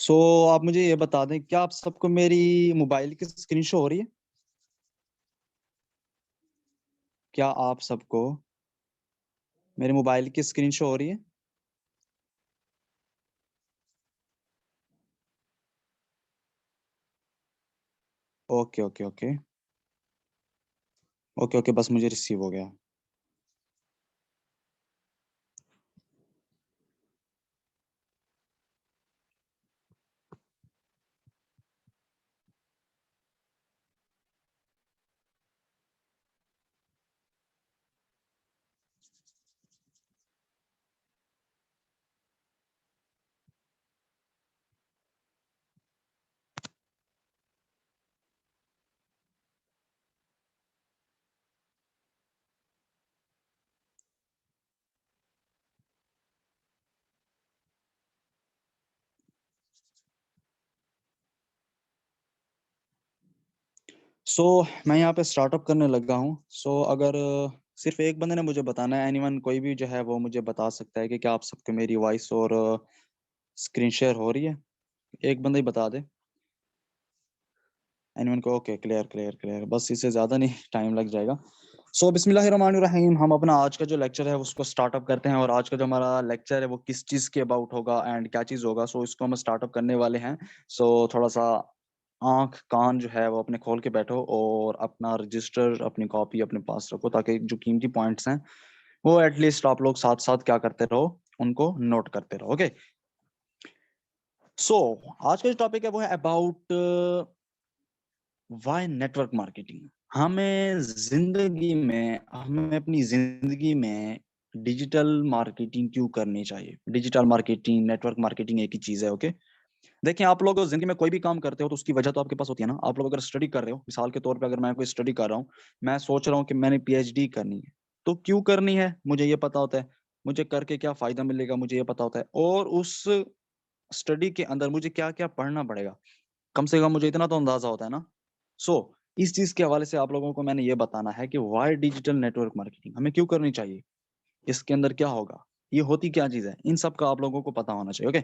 सो आप मुझे ये बता दें, क्या आप सबको मेरी मोबाइल की स्क्रीन शो हो रही है? क्या आप सबको मेरे मोबाइल की स्क्रीन शो हो रही है? Okay okay okay okay okay, बस मुझे रिसीव हो गया। मैं यहाँ पे स्टार्टअप करने लगा हूँ। अगर सिर्फ एक बंदे ने मुझे बताना है, एनीवन कोई भी जो है वो मुझे बता सकता है कि क्या आप सबको मेरी वॉइस और स्क्रीन शेयर हो रही है। एक बंदा ही बता दे एनीवन को। ओके, क्लियर क्लियर क्लियर, बस इससे ज़्यादा नहीं, टाइम लग जाएगा। बिस्मिल्लाहिर्रहमानिर्रहीम, हम अपना आज का जो लेक्चर है उसको स्टार्टअप करते हैं। और आज का जो हमारा लेक्चर है वो किस चीज़ के अबाउट होगा एंड क्या चीज़ होगा, इसको हम स्टार्टअप करने वाले हैं। थोड़ा सा आंख कान जो है वो अपने खोल के बैठो और अपना रजिस्टर, अपनी कॉपी अपने पास रखो, ताकि जो कीमती पॉइंट्स हैं वो एटलीस्ट आप लोग साथ साथ क्या करते रहो, उनको नोट करते रहो। ओके, सो आज का जो टॉपिक है वो है अबाउट वाई नेटवर्क मार्केटिंग। हमें अपनी जिंदगी में डिजिटल मार्केटिंग क्यों करनी चाहिए। डिजिटल मार्केटिंग, नेटवर्क मार्केटिंग एक ही चीज है। ओके, देखिए, आप लोग जिंदगी में कोई भी काम करते हो तो उसकी वजह तो आपके पास होती है ना। आप लोग अगर स्टडी कर रहे हो, मिसाल के तौर पे अगर मैं कोई स्टडी कर रहा हूँ, मैं सोच रहा हूँ कि मैंने पीएचडी करनी है, तो क्यों करनी है मुझे ये पता होता है, मुझे करके क्या फायदा मिलेगा मुझे ये पता होता है, और उस स्टडी के अंदर मुझे क्या क्या पढ़ना पड़ेगा, कम से कम मुझे इतना तो अंदाजा होता है ना। सो इस चीज के हवाले से आप लोगों को मैंने ये बताना है कि वाई डिजिटल नेटवर्क मार्केटिंग हमें क्यों करनी चाहिए, इसके अंदर क्या होगा, ये होती क्या चीज है, इन सब का आप लोगों को पता होना चाहिए। Okay,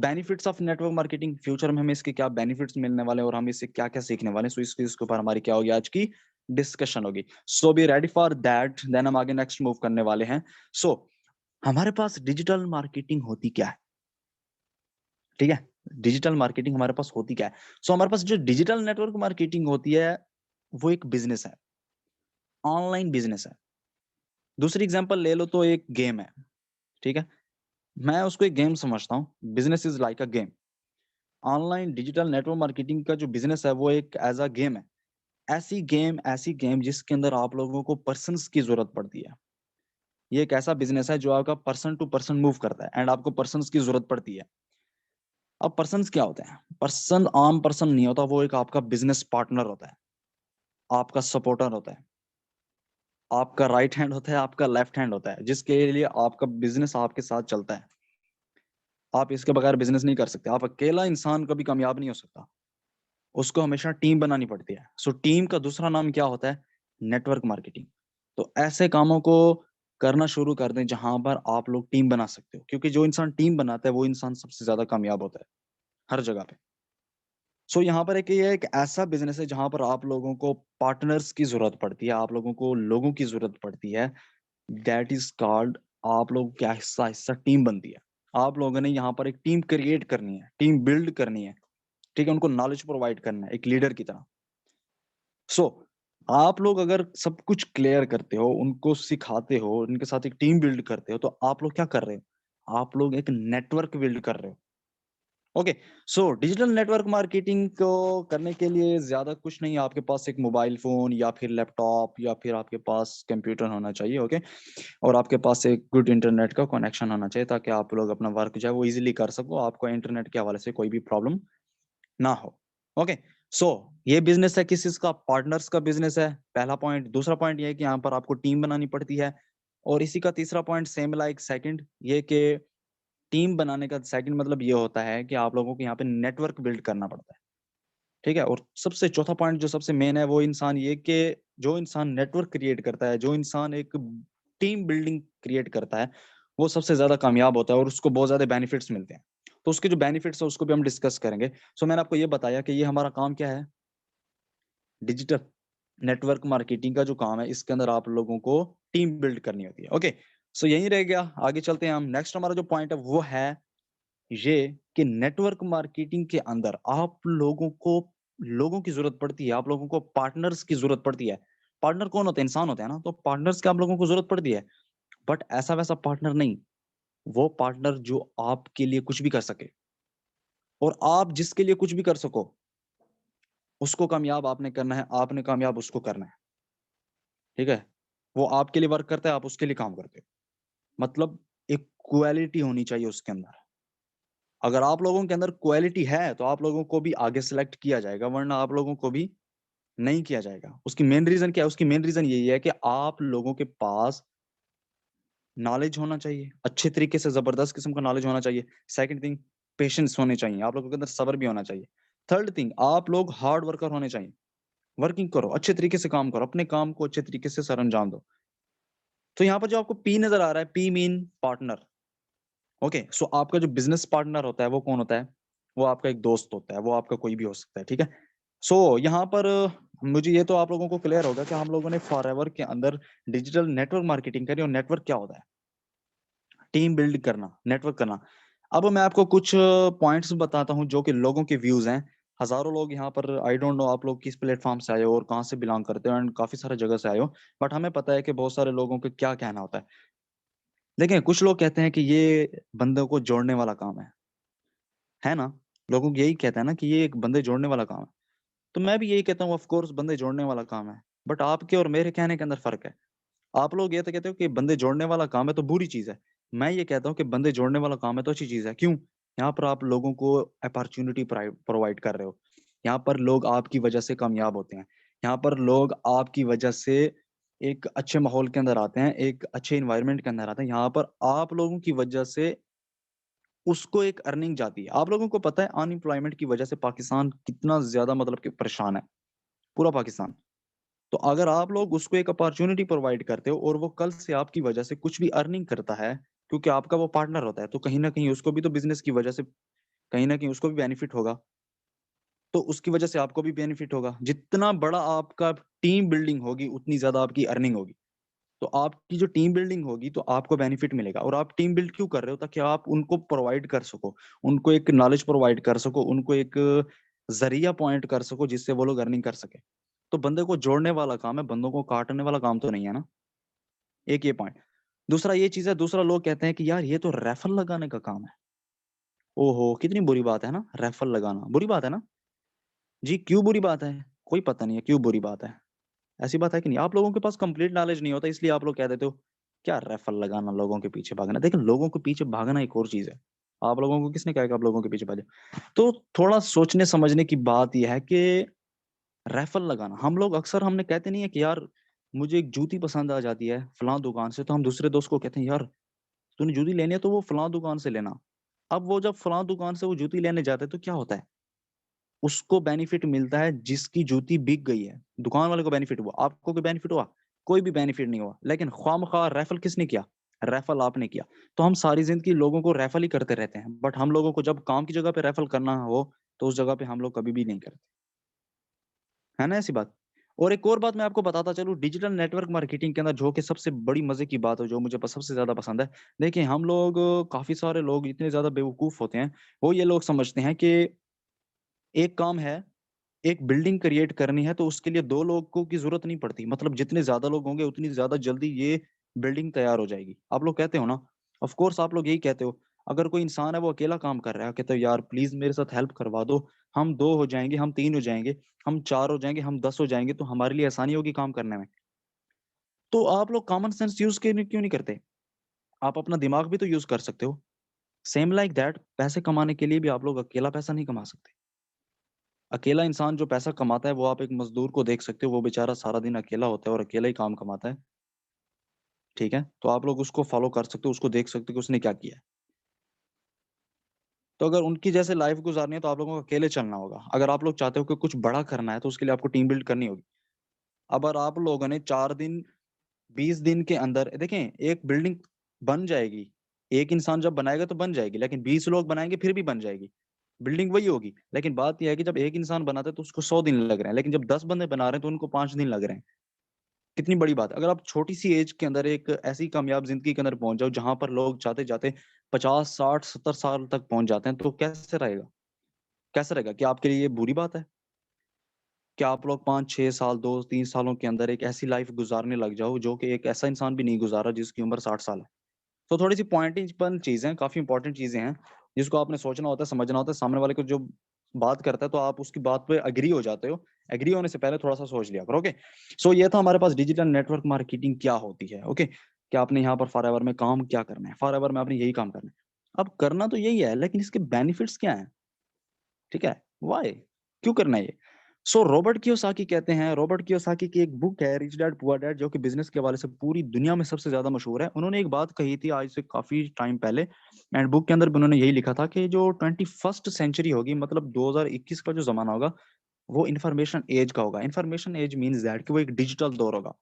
benefits of network marketing, future में हमें इसके क्या बेनिफिट्स मिलने वाले हैं और हम इससे क्या क्या सीखने वाले हैं। इसके ऊपर हमारी क्या होगी, आज की डिस्कशन होगी। Be ready for that, then हम आगे नेक्स्ट मूव करने वाले हैं। सो हमारे पास डिजिटल मार्केटिंग होती क्या है, ठीक है। डिजिटल मार्केटिंग हमारे पास होती क्या है। हमारे पास जो डिजिटल नेटवर्क मार्केटिंग होती है वो एक बिजनेस है, ऑनलाइन बिजनेस है। दूसरी एग्जांपल ले लो तो एक गेम है, ठीक है। मैं उसको एक गेम समझता हूँ, business is like a game. Online digital network marketing का जो बिजनेस है वो एक एज अ गेम है। ऐसी गेम जिसके अंदर आप लोगों को पर्सन्स की जरूरत पड़ती है। ये एक ऐसा बिजनेस है जो आपका पर्सन टू पर्सन मूव करता है एंड आपको पर्सन्स की जरूरत पड़ती है। अब पर्सन्स क्या होते हैं, पर्सन आम पर्सन नहीं होता, वो एक आपका बिजनेस पार्टनर होता है, आपका सपोर्टर होता है, आपका राइट हैंड होता है, आपका लेफ्ट हैंड होता है, जिसके लिए आपका बिजनेस आपके साथ चलता है। आप इसके बगैर बिजनेस नहीं कर सकते। आप अकेला इंसान कभी कामयाब नहीं हो सकता, उसको हमेशा टीम बनानी पड़ती है। टीम का दूसरा नाम क्या होता है, नेटवर्क मार्केटिंग। तो ऐसे कामों को करना शुरू कर दें जहां पर आप लोग टीम बना सकते हो, क्योंकि जो इंसान टीम बनाता है वो इंसान सबसे ज्यादा कामयाब होता है हर जगह पे। यहाँ पर ये एक ऐसा बिजनेस है जहां पर आप लोगों को पार्टनर्स की जरूरत पड़ती है, आप लोगों को लोगों की जरूरत पड़ती है। दैट इज कॉल्ड, आप लोग क्या हिस्सा हिस्सा टीम बनती है। आप लोगों ने यहाँ पर एक टीम क्रिएट करनी है, टीम बिल्ड करनी है, ठीक है, उनको नॉलेज प्रोवाइड करना है एक लीडर की तरह। सो आप लोग अगर सब कुछ क्लियर करते हो, उनको सिखाते हो, उनके साथ एक टीम बिल्ड करते हो, तो आप लोग क्या कर रहे हो, आप लोग एक नेटवर्क बिल्ड कर रहे हो। ओके, डिजिटल नेटवर्क मार्केटिंग को करने के लिए ज्यादा कुछ नहीं है, आपके पास एक मोबाइल फोन या फिर लैपटॉप या फिर आपके पास कंप्यूटर होना चाहिए। ओके, और आपके पास एक गुड इंटरनेट का कनेक्शन होना चाहिए, ताकि आप लोग अपना वर्क जो है वो इजीली कर सको, आपको इंटरनेट के हवाले से कोई भी प्रॉब्लम ना हो। ओके, सो ये बिजनेस है किस चीज का, पार्टनर्स का बिजनेस है, पहला पॉइंट। दूसरा पॉइंट ये है कि यहाँ पर आपको टीम बनानी पड़ती है। और इसी का तीसरा पॉइंट सेम लाइक सेकंड, ये कि टीम बनाने का सेकंड मतलब ये होता है कि आप लोगों को यहाँ पे नेटवर्क बिल्ड करना पड़ता है, ठीक है। और सबसे चौथा पॉइंट जो सबसे मेन है वो इंसान ये कि जो इंसान नेटवर्क क्रिएट करता है, जो इंसान एक टीम बिल्डिंग क्रिएट करता है, वो सबसे ज्यादा कामयाब होता है और उसको बहुत ज्यादा बेनिफिट्स मिलते हैं। तो उसके जो बेनिफिट्स है उसको भी हम डिस्कस करेंगे। सो मैंने आपको ये बताया कि ये हमारा काम क्या है, डिजिटल नेटवर्क मार्केटिंग का जो काम है, इसके अंदर आप लोगों को टीम बिल्ड करनी होती है। ओके, सो यही रह गया, आगे चलते हैं हम। नेक्स्ट हमारा जो पॉइंट है वो है ये कि नेटवर्क मार्केटिंग के अंदर आप लोगों को लोगों की जरूरत पड़ती है, आप लोगों को पार्टनर्स की जरूरत पड़ती है। पार्टनर कौन होते हैं? इंसान होते हैं ना, तो पार्टनर्स की आप लोगों को जरूरत पड़ती है, बट ऐसा वैसा पार्टनर नहीं, वो पार्टनर जो आपके लिए कुछ भी कर सके, और आप जिसके लिए कुछ भी कर सको उसको कामयाब आपने करना है, आपने कामयाब उसको करना है। ठीक है, वो आपके लिए वर्क करता है, आप उसके लिए काम करते हो। मतलब एक क्वालिटी होनी चाहिए उसके अंदर। अगर आप लोगों के अंदर क्वालिटी है तो आप लोगों को भी आगे सेलेक्ट किया जाएगा, वरना आप लोगों को भी नहीं किया जाएगा। उसकी मेन रीजन क्या है? उसकी मेन रीजन यही है कि आप लोगों के पास नॉलेज होना चाहिए, अच्छे तरीके से जबरदस्त किस्म का नॉलेज होना चाहिए। सेकंड थिंग, पेशेंस होने चाहिए, आप लोगों के अंदर सब्र भी होना चाहिए। थर्ड थिंग, आप लोग हार्ड वर्कर होने चाहिए। वर्किंग करो, अच्छे तरीके से काम करो, अपने काम को अच्छे तरीके से सर अंजाम दो। तो यहाँ पर जो आपको पी नजर आ रहा है, पी मीन पार्टनर। ओके, सो आपका जो बिजनेस पार्टनर होता है वो कौन होता है? वो आपका एक दोस्त होता है, वो आपका कोई भी हो सकता है। ठीक है, सो यहाँ पर मुझे ये तो आप लोगों को क्लियर होगा कि हम लोगों ने फॉरएवर के अंदर डिजिटल नेटवर्क मार्केटिंग करी, और नेटवर्क क्या होता है? टीम बिल्ड करना, नेटवर्क करना। अब मैं आपको कुछ पॉइंट्स बताता हूँ जो कि लोगों के व्यूज हैं। हजारों लोग यहाँ पर, आई डोंट नो आप लोग किस प्लेटफॉर्म से आए हो और कहाँ से बिलोंग करते हो, एंड काफी सारे जगह से आए हो, बट हमें पता है कि बहुत सारे लोगों के क्या कहना होता है। देखें, कुछ लोग कहते हैं कि ये बंदों को जोड़ने वाला काम है ना? लोगों को यही कहता है ना कि ये एक बंदे जोड़ने वाला काम है। तो मैं भी यही कहता हूँ, ऑफ कोर्स बंदे जोड़ने वाला काम है, बट आपके और मेरे कहने के अंदर फर्क है। आप लोग ये तो कहते हो कि बंदे जोड़ने वाला काम है तो बुरी चीज है। मैं ये कहता हूँ कि बंदे जोड़ने वाला काम है तो अच्छी चीज है। क्यों? यहाँ पर आप लोगों को अपॉर्चुनिटी प्रोवाइड कर रहे हो। यहाँ पर लोग आपकी वजह से कामयाब होते हैं। यहाँ पर लोग आपकी वजह से एक अच्छे माहौल के अंदर आते हैं, एक अच्छे इन्वायरमेंट के अंदर आते हैं। यहाँ पर आप लोगों की वजह से उसको एक अर्निंग जाती है। आप लोगों को पता है अनएम्प्लॉयमेंट की वजह से पाकिस्तान कितना ज्यादा मतलब कि परेशान है, पूरा पाकिस्तान। तो अगर आप लोग उसको एक अपॉर्चुनिटी प्रोवाइड करते हो और वो कल से आपकी वजह से कुछ भी अर्निंग करता है, क्योंकि आपका वो पार्टनर होता है, तो कहीं ना कहीं उसको भी तो बिजनेस की वजह से कहीं ना कहीं उसको भी बेनिफिट होगा, तो उसकी वजह से आपको भी बेनिफिट होगा। जितना बड़ा आपका टीम बिल्डिंग होगी उतनी ज्यादा आपकी अर्निंग होगी। तो आपकी जो टीम बिल्डिंग होगी तो आपको बेनिफिट मिलेगा। और आप टीम बिल्ड क्यों कर रहे हो? ताकि आप उनको प्रोवाइड कर सको, उनको एक नॉलेज प्रोवाइड कर सको, उनको एक जरिया पॉइंट कर सको जिससे वो लोग अर्निंग कर सके। तो बंदे को जोड़ने वाला काम है, बंदों को काटने वाला काम तो नहीं है ना। एक ये पॉइंट। दूसरा ये चीज है, दूसरा लोग कहते हैं कि यार ये तो रेफर लगाने का काम है। ओहो, कितनी बुरी बात है ना, रेफर लगाना बुरी बात है ना। जी, क्यों बुरी बात है? कोई पता नहीं है क्यों बुरी बात है। ऐसी बात है कि नहीं? आप लोगों के पास कंप्लीट नॉलेज नहीं होता, इसलिए आप लोग कह देते हो क्या रेफर लगाना, लोगों के पीछे भागना। देखो, लोगों के पीछे भागना एक और चीज है। आप लोगों को किसने कहा कि आप लोगों के पीछे भागे? तो थोड़ा सोचने समझने की बात यह है कि रेफर लगाना, हम लोग अक्सर हमने कहते नहीं है कि यार मुझे एक जूती पसंद आ जाती है फलां दुकान से, तो हम दूसरे दोस्त को कहते हैं यार तूने जूती लेनी है तो वो फलां दुकान से लेना। अब वो जब फलां दुकान से वो जूती लेने जाता है तो क्या होता है? उसको बेनिफिट मिलता है, जिसकी जूती बिक गई है दुकान वाले को बेनिफिट हुआ, आपको कोई बेनिफिट हुआ? कोई भी बेनिफिट नहीं हुआ। लेकिन ख्वामख्वाह रेफल किसने किया? रेफल आपने किया। तो हम सारी जिंदगी लोगों को रेफल ही करते रहते हैं, बट हम लोगों को जब काम की जगह पे रेफल करना हो तो उस जगह पे हम लोग कभी भी नहीं करते। है ना ऐसी बात? और एक और बात मैं आपको बताता चलूं, डिजिटल नेटवर्क मार्केटिंग के अंदर जो कि सबसे बड़ी मजे की बात है, जो मुझे सबसे ज्यादा पसंद है। देखिए, हम लोग काफी सारे लोग इतने ज्यादा बेवकूफ होते हैं, वो ये लोग समझते हैं कि एक काम है, एक बिल्डिंग क्रिएट करनी है तो उसके लिए दो लोगों की जरूरत नहीं पड़ती। मतलब जितने ज्यादा लोग होंगे उतनी ज्यादा जल्दी ये बिल्डिंग तैयार हो जाएगी। आप लोग कहते हो ना, ऑफ कोर्स आप लोग यही कहते हो। अगर कोई इंसान है वो अकेला काम कर रहा है, कहते हो यार प्लीज मेरे साथ हेल्प करवा दो, हम दो हो जाएंगे, हम तीन हो जाएंगे, हम चार हो जाएंगे, हम 10 हो जाएंगे, तो हमारे लिए आसानी होगी काम करने में। तो आप लोग कॉमन सेंस यूज क्यों नहीं करते? आप अपना दिमाग भी तो यूज कर सकते हो। सेम लाइक दैट, पैसे कमाने के लिए भी आप लोग अकेला पैसा नहीं कमा सकते। अकेला इंसान जो पैसा कमाता है, वो आप एक मजदूर को देख सकते हो, वो बेचारा सारा दिन अकेला होता है और अकेला ही काम कमाता है। ठीक है, तो आप लोग उसको फॉलो कर सकते हो, उसको देख सकते हो कि उसने क्या किया है। तो अगर उनकी जैसे लाइफ गुजारनी है तो आप लोगों को अकेले चलना होगा। अगर आप लोग चाहते हो कि कुछ बड़ा करना है तो उसके लिए आपको टीम बिल्ड करनी होगी। अगर आप लोगों ने 4 दिन 20 दिन के अंदर, देखें, एक बिल्डिंग बन जाएगी, एक इंसान जब बनाएगा तो बन जाएगी, लेकिन 20 लोग बनाएंगे फिर भी बन जाएगी, बिल्डिंग वही होगी। लेकिन बात यह है कि जब एक इंसान बनाता है तो उसको 100 दिन लग रहे हैं, लेकिन जब 10 बंदे बना रहे हैं तो उनको 5 दिन लग रहे हैं। कितनी बड़ी बात है। अगर आप छोटी सी एज के अंदर एक ऐसी कामयाब जिंदगी के अंदर पहुंच जाओ जहां पर लोग जाते जाते 50 60 70 साल तक पहुंच जाते हैं, तो कैसे रहेगा? कैसे रहेगा? क्या आपके लिए ये बुरी बात है? क्या आप लोग 5 6 साल 2 3 सालों के अंदर एक ऐसी लाइफ गुजारने लग जाओ जो कि एक ऐसा इंसान भी नहीं गुजारा जिसकी उम्र 60 साल है? तो थोड़ी सी पॉइंटिंग चीजें, काफी इंपॉर्टेंट चीजें हैं जिसको आपने सोचना होता है, समझना होता है। सामने वाले को जो बात करता है तो आप उसकी बात पे अग्री हो जाते हो। एग्री होने से पहले थोड़ा सा सोच लिया करो। ओके, सो ये था हमारे पास डिजिटल नेटवर्क मार्केटिंग क्या होती है। ओके, क्या आपने यहाँ पर फॉरएवर में काम क्या करना है, फॉरएवर में आपने यही काम करना है। अब करना तो यही है, लेकिन इसके बेनिफिट्स क्या है? ठीक है, वाई, क्यों करना है ये? सो रॉबर्ट कियोसाकी कहते हैं, रॉबर्ट कियोसाकी की एक बुक है रिच डैड पुअर डैड, जो कि बिजनेस के हवाले से पूरी दुनिया में सबसे ज्यादा मशहूर है। उन्होंने एक बात कही थी आज से काफी टाइम पहले, एंड बुक के अंदर भी उन्होंने यही लिखा था कि जो 21st सेंचुरी होगी, मतलब 2021 का जो जमाना होगा, वो इन्फॉर्मेशन एज का होगा। इन्फॉर्मेशन एज मीन्स दैट कि वो एक डिजिटल दौर होगा।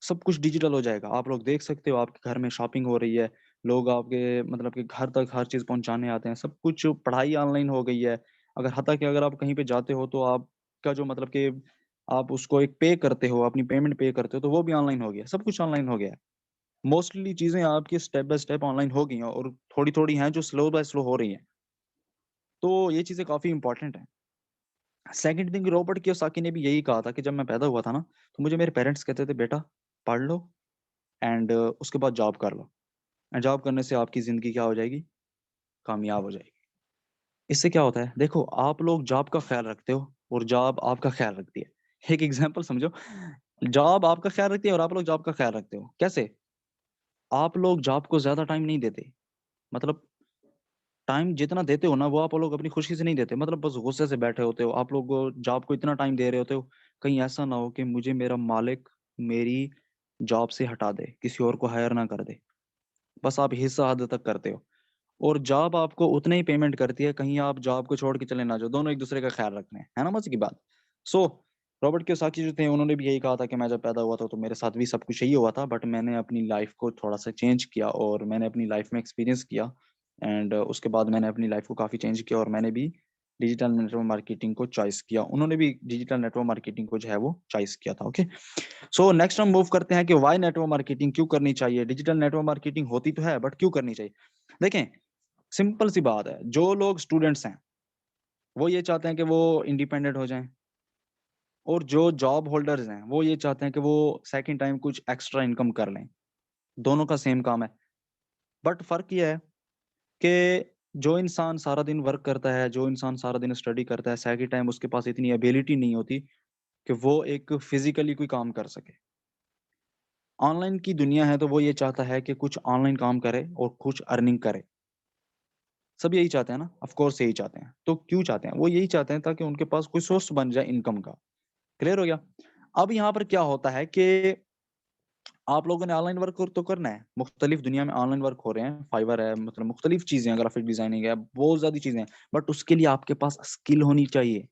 सब कुछ डिजिटल हो जाएगा। आप लोग देख सकते हो, आपके घर में शॉपिंग हो रही है, लोग आपके मतलब कि घर तक हर चीज़ पहुँचाने आते हैं, सब कुछ। पढ़ाई ऑनलाइन हो गई है। अगर हत्ता कि अगर आप कहीं पे जाते हो तो आपका जो मतलब कि आप उसको एक पे करते हो, अपनी पेमेंट पे करते हो, तो वो भी ऑनलाइन हो गया, सब कुछ ऑनलाइन हो गया है। मोस्टली चीज़ें आपकी स्टेप बाय स्टेप ऑनलाइन हो गई हैं, और थोड़ी-थोड़ी हैं जो स्लो बाय स्लो हो रही हैं। तो ये चीज़ें काफ़ी इंपॉर्टेंट हैं। सेकंड थिंग, रॉबर्ट कियोसाकी ने भी यही कहा था कि जब मैं पैदा हुआ था ना, तो मुझे मेरे पेरेंट्स कहते थे, बेटा पढ़ लो एंड उसके बाद जॉब कर लो। एंड जॉब करने से आपकी ज़िंदगी क्या हो जाएगी? कामयाब हो जाएगी। इससे क्या होता है? देखो, आप लोग जॉब का ख़्याल रखते हो और जॉब आपका ख़्याल रखती है। एक एग्ज़ाम्पल समझो, जॉब आपका ख़्याल रखती है और आप लोग जॉब का ख़्याल रखते हो। कैसे? आप लोग जॉब को ज़्यादा टाइम नहीं देते। मतलब टाइम जितना देते हो ना, वो आप लोग अपनी खुशी से नहीं देते। मतलब बस गुस्से से बैठे होते हो। आप लोग जॉब को इतना टाइम दे रहे होते हो, कहीं ऐसा ना हो कि मुझे मेरा मालिक मेरी जॉब से हटा दे, किसी और को हायर ना कर दे। बस आप हिस्सा हद तक करते हो। और जॉब आपको उतना ही पेमेंट करती है, कहीं आप जॉब को छोड़ के चले ना जाओ, दोनों एक-दूसरे का ख़्याल रखना है ना मज़े की बात। सो रॉबर्ट कियोसाकी जो थे, उन्होंने भी यही कहा था कि मैं जब पैदा हुआ था तो मेरे साथ भी सब कुछ यही हुआ था, बट मैंने अपनी लाइफ़ को थोड़ा-सा चेंज किया और मैंने अपनी लाइफ़ में एक्सपीरियंस किया, एंड उसके बाद मैंने अपनी लाइफ़ को काफ़ी चेंज किया और मैंने भी डिजिटल नेटवर्क मार्केटिंग को चॉइस किया। उन्होंने भी डिजिटल नेटवर्क मार्केटिंग को जो है वो चॉइस किया था, ओके। सो नेक्स्ट हम मूव करते हैं कि व्हाई नेटवर्क मार्केटिंग क्यों करनी चाहिए? डिजिटल नेटवर्क मार्केटिंग होती तो है, बट क्यों करनी चाहिए? देखें, सिंपल सी बात है, जो लोग स्टूडेंट्स हैं, वो ये चाहते हैं कि वो इंडिपेंडेंट हो जाएँ, और जो जॉब होल्डर्स हैं, वो ये चाहते हैं कि वो सेकंड टाइम कुछ एक्स्ट्रा इनकम कर लें। दोनों का सेम काम है, बट फ़र्क ये है कि जो इंसान सारा दिन वर्क करता है, जो इंसान सारा दिन स्टडी करता है, सेकंड टाइम उसके पास इतनी एबिलिटी नहीं होती कि वो एक फिज़िकली कोई काम कर सके। ऑनलाइन की दुनिया है तो वो ये चाहता है कि कुछ ऑनलाइन काम करे और कुछ अर्निंग करे। सब यही चाहते हैं ना, ऑफ कोर्स यही चाहते हैं। तो क्यों चाहते हैं? वो यही चाहते हैं ताकि उनके पास कोई सोर्स बन जाए इनकम का। क्लियर हो गया? अब यहाँ पर क्या होता है कि आप लोगों ने ऑनलाइन वर्क तो करना है। मुख्तलिफ दुनिया में ऑनलाइन वर्क हो रहे हैं, फाइवर है, मतलब मुख्तलिफ चीज़ें हैं, ग्राफिक डिज़ाइनिंग है, बहुत ज़्यादा चीज़ें हैं। बट उसके लिए आपके पास स्किल होनी चाहिए।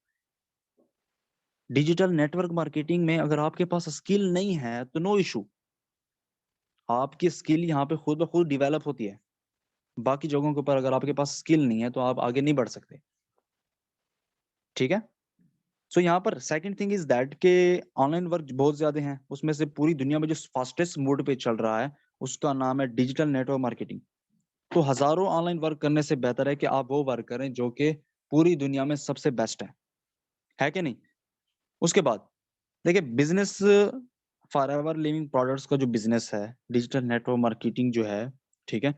डिजिटल नेटवर्क मार्केटिंग में अगर आपके पास स्किल नहीं है तो नो इश्यू। आपकी स्किल यहाँ पे खुद ब खुद डेवलप होती है। बाकी जगहों के ऊपर अगर आपके पास स्किल नहीं है तो आप आगे नहीं बढ़ सकते। ठीक है? सो यहाँ पर सेकंड थिंग इज़ दैट के ऑनलाइन वर्क बहुत ज़्यादा हैं। उसमें से पूरी दुनिया में जो फास्टेस्ट मोड पे चल रहा है, उसका नाम है डिजिटल नेटवर्क मार्केटिंग। तो हज़ारों ऑनलाइन वर्क करने से बेहतर है कि आप वो वर्क करें जो कि पूरी दुनिया में सबसे बेस्ट है कि नहीं? उसके बाद देखिए, बिज़नेस फॉरएवर लिविंग प्रोडक्ट्स का जो बिज़नेस है, डिजिटल नेटवर्क मार्केटिंग जो है, ठीक है?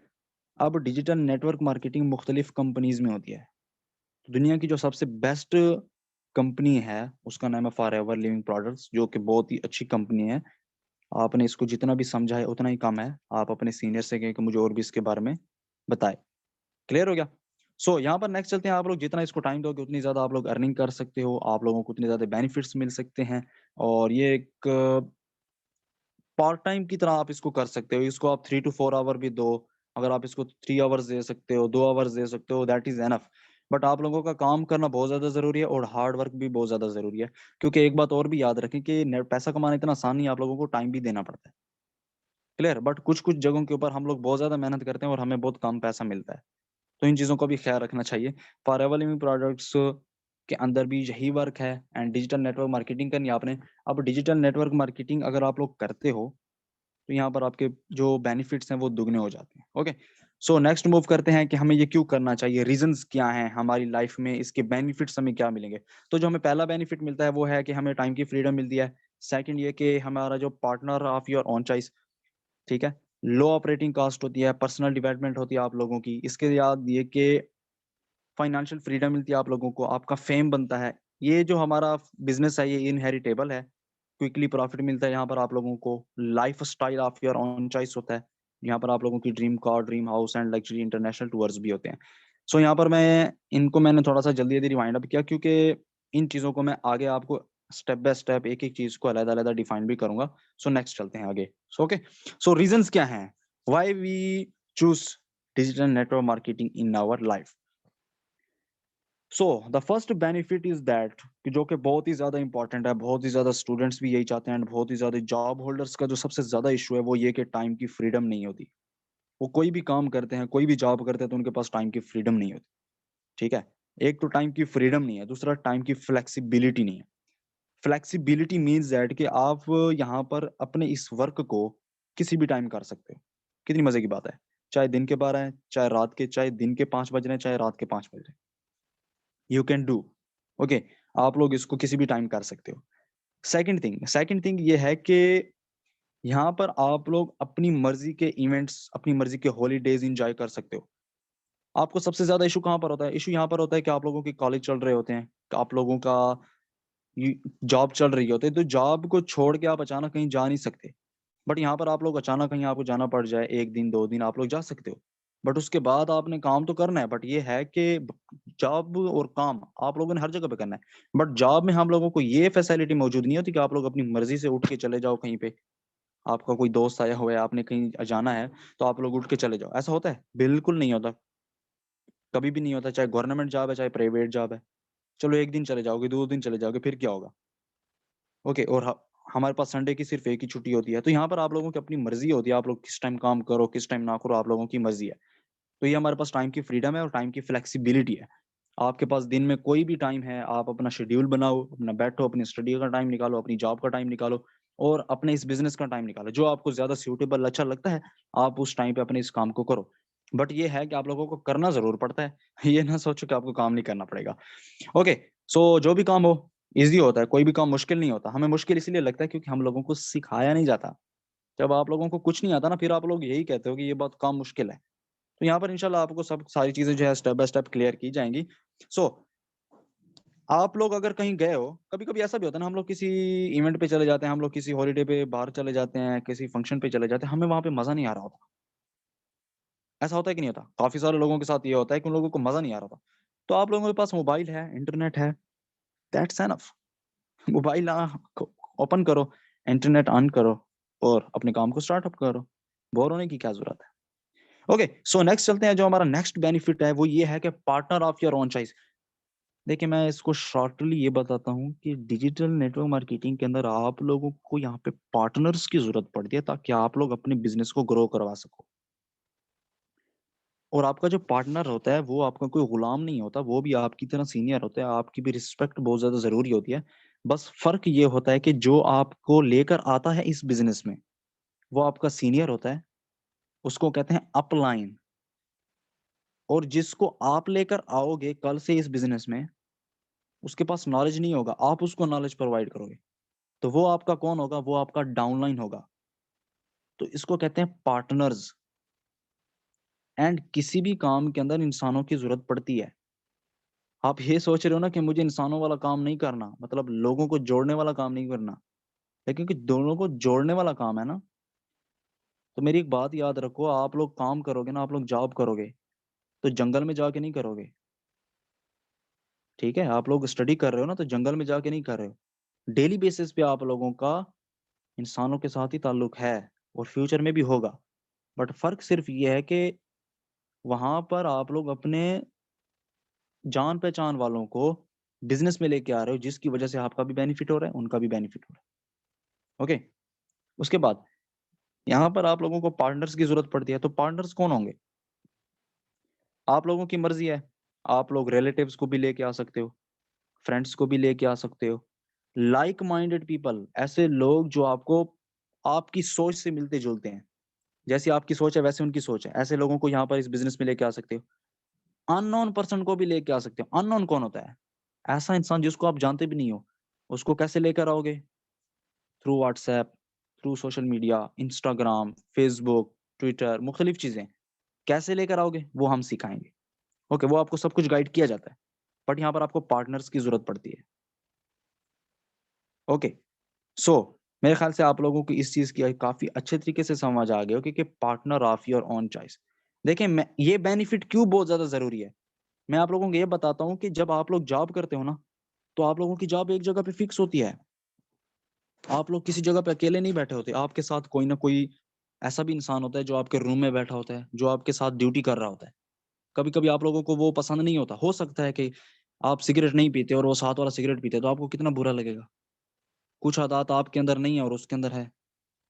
अब डिजिटल नेटवर्क मार्केटिंग मुख्तलिफ कंपनीज़ में होती है। दुनिया की जो सबसे बेस्ट कंपनी है, उसका नाम है फॉरएवर लिविंग प्रोडक्ट्स, जो कि बहुत ही अच्छी कंपनी है। आपने इसको जितना भी समझा है उतना ही कम है। आप अपने सीनियर से कहें कि मुझे और भी इसके बारे में बताएँ। क्लियर हो गया? सो यहाँ पर नेक्स्ट चलते हैं। आप लोग जितना इसको टाइम दोगे उतनी ज़्यादा आप लोग अर्निंग कर सकते हो, आप लोगों को उतने ज़्यादा बेनिफिट्स मिल सकते हैं, और ये एक पार्ट टाइम की तरह आप इसको कर सकते हो। इसको आप 3 टू 4 आवर भी दो, अगर आप इसको 3 आवर्स दे सकते हो, 2 आवर्स दे सकते हो, दैट इज़ एनफ। बट आप लोगों का काम करना बहुत ज़्यादा ज़रूरी है और हार्ड वर्क भी बहुत ज़्यादा ज़रूरी है। क्योंकि एक बात और भी याद रखें कि ने पैसा कमाना इतना आसान नहीं है, आप लोगों को टाइम भी देना पड़ता है। क्लियर। बट कुछ कुछ जगहों के ऊपर हम लोग बहुत ज्यादा मेहनत करते हैं और हमें बहुत कम पैसा मिलता है, तो इन चीजों का भी ख्याल रखना चाहिए। फॉरएवर लिविंग प्रोडक्ट्स के अंदर भी यही वर्क है, एंड डिजिटल नेटवर्क मार्केटिंग करनी है आपने। अब डिजिटल नेटवर्क मार्केटिंग अगर आप लोग करते हो तो यहाँ पर आपके जो बेनिफिट्स हैं वो दुगने हो जाते हैं। ओके, सो नेक्स्ट मूव करते हैं कि हमें ये क्यों करना चाहिए, रीजंस क्या हैं हमारी लाइफ में, इसके बेनिफिट्स हमें क्या मिलेंगे। तो जो हमें पहला बेनिफिट मिलता है वो है कि हमें टाइम की फ्रीडम मिलती है। सेकंड ये कि हमारा जो partner of your own choice, ठीक है, लो ऑपरेटिंग कॉस्ट होती है, पर्सनल डेवलपमेंट होती है आप लोगों की। इसके बाद ये कि फाइनेंशियल फ्रीडम मिलती है आप लोगों को, आपका फेम बनता है। ये जो हमारा बिजनेस है ये इनहेरिटेबल है, क्विकली प्रॉफिट मिलता है यहाँ पर आप लोगों को। Life style of your on choice होता है, यहाँ पर आप लोगों की dream car, dream house and luxury international tours भी होते हैं। सो यहाँ पर मैंने थोड़ा सा जल्दी जल्दी रिवाइंड अप किया, क्योंकि इन चीज़ों को मैं आगे आपको स्टेप बाय स्टेप एक एक चीज़ को अलग अलग डिफाइन भी करूंगा। सो नेक्स्ट चलते हैं आगे। सो ओके, सो रीजंस क्या हैं why we choose digital network marketing in our life. So the first benefit is that, जो कि बहुत ही ज्यादा इंपॉर्टेंट है, बहुत ही ज्यादा स्टूडेंट्स भी यही चाहते हैं, एंड बहुत ही ज्यादा जॉब होल्डर्स का जो सबसे ज्यादा इशू है वो ये कि टाइम की फ्रीडम नहीं होती। वो कोई भी काम करते हैं, कोई भी जॉब करते हैं, तो उनके पास टाइम की फ्रीडम नहीं होती। ठीक है, एक तो टाइम की फ्रीडम नहीं है, दूसरा टाइम की फ्लेक्सिबिलिटी नहीं है। फ्लेक्सिबिलिटी मीन्स दैट कि आप यहाँ पर अपने इस वर्क को किसी भी टाइम कर सकते हो। कितनी मजे की बात है, चाहे दिन के 12 है, चाहे रात के, चाहे दिन के 5 बज रहे हैं, चाहे रात के 5 बज रहे हैं, यू कैन डू। ओके, आप लोग इसको किसी भी टाइम कर सकते हो। सेकंड थिंग ये है कि यहाँ पर आप लोग अपनी मर्जी के इवेंट्स, अपनी मर्जी के हॉलीडेज इंजॉय कर सकते हो। आपको सबसे ज्यादा इशू कहाँ पर होता है, इशू यहाँ पर होता है कि आप लोगों के कॉलेज चल रहे होते हैं, कि आप लोगों का जॉब चल रही होती है, तो जॉब को छोड़ के आप अचानक कहीं जा नहीं सकते। बट यहाँ पर आप लोग अचानक कहीं आपको जाना पड़ जाए, एक दिन 2 दिन आप लोग जा सकते हो, बट उसके बाद आपने काम तो करना है। बट ये है कि जॉब और काम आप लोगों ने हर जगह पे करना है, बट जॉब में हम लोगों को ये फैसिलिटी मौजूद नहीं होती कि आप लोग अपनी मर्जी से उठ के चले जाओ कहीं पे। आपका कोई दोस्त आया हुआ है, आपने कहीं जाना है, तो आप लोग उठ के चले जाओ, ऐसा होता है? बिल्कुल नहीं होता, कभी भी नहीं होता। चाहे गवर्नमेंट जॉब है, चाहे प्राइवेट जॉब है, चलो एक दिन चले जाओगे, 2 दिन चले जाओगे, फिर क्या होगा? ओके, और हमारे पास संडे की सिर्फ एक ही छुट्टी होती है। तो यहाँ पर आप लोगों की अपनी मर्जी होती है, आप लोग किस टाइम काम करो, किस टाइम ना करो, आप लोगों की मर्जी है। तो ये हमारे पास टाइम की फ्रीडम है और टाइम की फ्लेक्सिबिलिटी है। आपके पास दिन में कोई भी टाइम है, आप अपना शेड्यूल बनाओ, अपना बैठो, अपनी स्टडी का टाइम निकालो, अपनी जॉब का टाइम निकालो, और अपने इस बिजनेस का टाइम निकालो। जो आपको ज्यादा सूटेबल अच्छा लगता है, आप उस टाइम पे अपने इस काम को करो। बट ये है कि आप लोगों को करना जरूर पड़ता है ये ना सोचो कि आपको काम नहीं करना पड़ेगा। ओके, सो जो भी काम हो ईज़ी होता है, कोई भी काम मुश्किल नहीं होता। हमें मुश्किल इसलिए लगता है क्योंकि हम लोगों को सिखाया नहीं जाता। जब आप लोगों को कुछ नहीं आता ना, फिर आप लोग यही कहते हो कि ये बहुत काम मुश्किल है। तो यहाँ पर इंशाल्लाह आपको सब सारी चीज़ें जो है स्टेप बाय स्टेप क्लियर की जाएँगी। सो आप लोग अगर कहीं गए हो, कभी-कभी ऐसा भी होता है ना, हम लोग किसी इवेंट पे चले जाते हैं, हम लोग किसी हॉलिडे पे बाहर चले जाते हैं, किसी फंक्शन पे चले जाते हैं, हमें वहाँ पे मज़ा नहीं आ रहा होता। ऐसा होता है कि नहीं होता? काफ़ी सारे लोगों के साथ ये होता है कि उन लोगों को मज़ा नहीं आ रहा होता। तो आप लोगों के पास मोबाइल है, इंटरनेट है, दैट्स एनफ। मोबाइल ओपन करो, इंटरनेट ऑन करो और अपने काम को स्टार्टअप करो। बोर होने की क्या ज़रूरत है? ओके, सो नेक्स्ट चलते हैं। जो हमारा नेक्स्ट बेनिफिट है वो ये है कि partner of your own choice. देखिए, मैं इसको शॉर्टली ये बताता हूँ कि डिजिटल नेटवर्क मार्केटिंग के अंदर आप लोगों को यहाँ पे पार्टनर्स की ज़रूरत पड़ती है, ताकि आप लोग अपने बिज़नेस को ग्रो करवा सको। और आपका जो पार्टनर होता है वो आपका कोई गुलाम नहीं होता, वो भी आपकी तरह सीनियर होता है, आपकी भी रिस्पेक्ट बहुत ज़्यादा ज़रूरी होती है। बस फ़र्क ये होता है कि जो आपको लेकर आता है इस बिज़नेस में, वो आपका सीनियर होता है, उसको कहते हैं अपलाइन। और जिसको आप लेकर आओगे कल से इस बिज़नेस में, उसके पास नॉलेज नहीं होगा, आप उसको नॉलेज प्रोवाइड करोगे। तो वो आपका कौन होगा? वो आपका डाउनलाइन होगा। तो इसको कहते हैं पार्टनर्स। एंड किसी भी काम के अंदर इंसानों की ज़रूरत पड़ती है। आप ये सोच रहे हो ना कि मुझे इंसानों वाला काम नहीं करना, मतलब लोगों को जोड़ने वाला काम नहीं करना। लेकिन कि दोनों को जोड़ने वाला काम है ना, तो मेरी एक बात याद रखो, आप लोग काम करोगे ना, आप लोग जॉब करोगे, तो जंगल में जाके नहीं करोगे, ठीक है? आप लोग स्टडी कर रहे हो ना, तो जंगल में जाके नहीं कर रहे हो। डेली बेसिस पे आप लोगों का इंसानों के साथ ही ताल्लुक है और फ्यूचर में भी होगा। बट फ़र्क सिर्फ ये है कि वहाँ पर आप लोग अपने जान-पहचान वालों को बिज़नेस में लेके आ रहे हो, जिसकी वजह से आपका भी बेनिफिट हो रहा है, उनका भी बेनिफिट हो रहा है। ओके? उसके बाद यहाँ पर आप लोगों को पार्टनर्स की जरूरत पड़ती है, तो पार्टनर्स कौन होंगे? आप लोगों की मर्जी है। आप लोग रिलेटिव्स को भी लेके आ सकते हो, फ्रेंड्स को भी लेके आ सकते हो, लाइक माइंडेड पीपल, ऐसे लोग जो आपको आपकी सोच से मिलते जुलते हैं, जैसी आपकी सोच है वैसे उनकी सोच है, ऐसे लोगों को यहाँ पर इस बिजनेस में लेके आ सकते हो। अननोन पर्सन को भी लेके आ सकते हो। अननोन कौन होता है? ऐसा इंसान जिसको आप जानते भी नहीं हो। उसको कैसे लेकर आओगे? Through WhatsApp, through social media, Instagram, Facebook, Twitter, मुख्तलिफ चीजें। कैसे लेकर आओगे वो हम सिखाएंगे। ओके, वो आपको सब कुछ गाइड किया जाता है, बट यहाँ पर आपको पार्टनर्स की जरूरत पड़ती है। ओके, सो मेरे ख्याल से आप लोगों को इस चीज की काफी अच्छे तरीके से समझ आ गया हो कि partner of your own choice. देखिए, मैं ये बेनिफिट क्यों बहुत ज्यादा जरूरी है, मैं आप लोगों को ये बताता हूँ कि जब आप लोग जॉब करते हो ना, तो आप लोगों की जॉब एक जगह पे फिक्स होती है। आप लोग किसी जगह पे अकेले नहीं बैठे होते, आपके साथ कोई ना कोई ऐसा भी इंसान होता है जो आपके रूम में बैठा होता है, जो आपके साथ ड्यूटी कर रहा होता है। कभी कभी आप लोगों को वो पसंद नहीं होता, हो सकता है कि आप सिगरेट नहीं पीते और वो साथ वाला सिगरेट पीते, तो आपको कितना बुरा लगेगा। कुछ आदत आपके अंदर नहीं है और उसके अंदर है।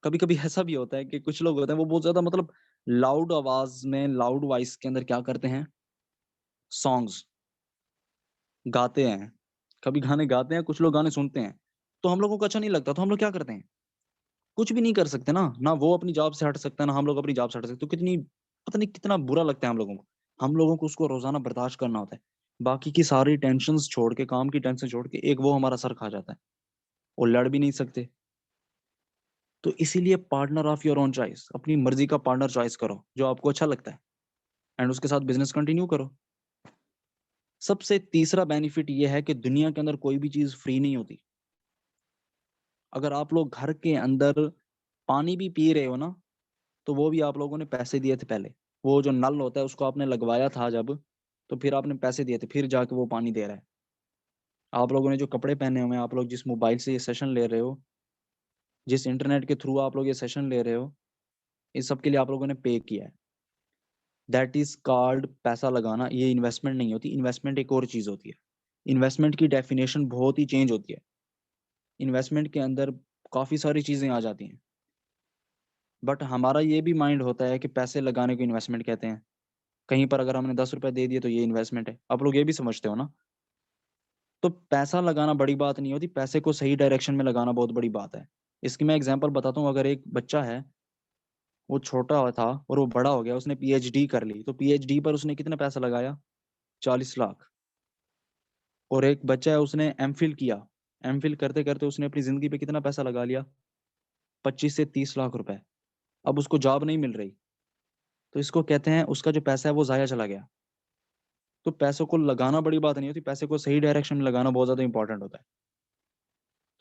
कभी कभी ऐसा भी होता है कि कुछ लोग होते हैं वो बहुत ज्यादा मतलब लाउड आवाज में, लाउड वॉइस के अंदर क्या करते हैं, सॉन्ग्स गाते हैं। कभी गाने गाते हैं, कुछ लोग गाने सुनते हैं, तो हम लोगों को अच्छा नहीं लगता, तो हम लोग क्या करते हैं, कुछ भी नहीं कर सकते ना, ना वो अपनी जॉब से हट सकता है, ना हम लोग अपनी जॉब से हट सकते, तो कितनी पता नहीं कितना बुरा लगता है हम लोगों को। हम लोगों को उसको रोजाना बर्दाश्त करना होता है। बाकी की सारी टेंशन्स छोड़ के, काम की टेंशन छोड़ के, एक वो हमारा सर खा जाता है, और लड़ भी नहीं सकते। तो इसीलिए partner of your own choice, अपनी मर्जी का पार्टनर चॉइस करो जो आपको अच्छा लगता है, एंड उसके साथ बिजनेस कंटिन्यू करो। सबसे तीसरा बेनिफिट ये है कि दुनिया के अंदर कोई भी चीज फ्री नहीं होती। अगर आप लोग घर के अंदर पानी भी पी रहे हो ना, तो वो भी आप लोगों ने पैसे दिए थे पहले। वो जो नल होता है उसको आपने लगवाया था जब, तो फिर आपने पैसे दिए थे, फिर जाके वो पानी दे रहा है। आप लोगों ने जो कपड़े पहने हुए हैं, आप लोग जिस मोबाइल से ये सेशन ले रहे हो, जिस इंटरनेट के थ्रू आप लोग ये सेशन ले रहे हो, इस सब के लिए आप लोगों ने पे किया है। दैट इज कॉल्ड पैसा लगाना। ये इन्वेस्टमेंट नहीं होती, इन्वेस्टमेंट एक और चीज होती है। इन्वेस्टमेंट की डेफिनेशन बहुत ही चेंज होती है। इन्वेस्टमेंट के अंदर काफी सारी चीजें आ जाती हैं, बट हमारा ये भी माइंड होता है कि पैसे लगाने को इन्वेस्टमेंट कहते हैं। कहीं पर अगर हमने 10 रुपए दे दिए तो ये इन्वेस्टमेंट है, आप लोग ये भी समझते हो ना। तो पैसा लगाना बड़ी बात नहीं होती, पैसे को सही डायरेक्शन में लगाना बहुत बड़ी बात है। इसकी मैं एग्जांपल बताता हूँ। अगर एक बच्चा है, वो छोटा हुआ था और वो बड़ा हो गया, उसने पीएचडी कर ली, तो पीएचडी पर उसने कितना पैसा लगाया? 40 लाख। और एक बच्चा है, उसने एमफिल किया, एमफिल करते करते उसने अपनी जिंदगी पे कितना पैसा लगा लिया? 25 से 30 लाख रुपए। अब उसको जॉब नहीं मिल रही, तो इसको कहते हैं उसका जो पैसा है वो जाया चला गया। तो पैसों को लगाना बड़ी बात नहीं होती, पैसे को सही डायरेक्शन में लगाना बहुत ज्यादा इंपॉर्टेंट होता है।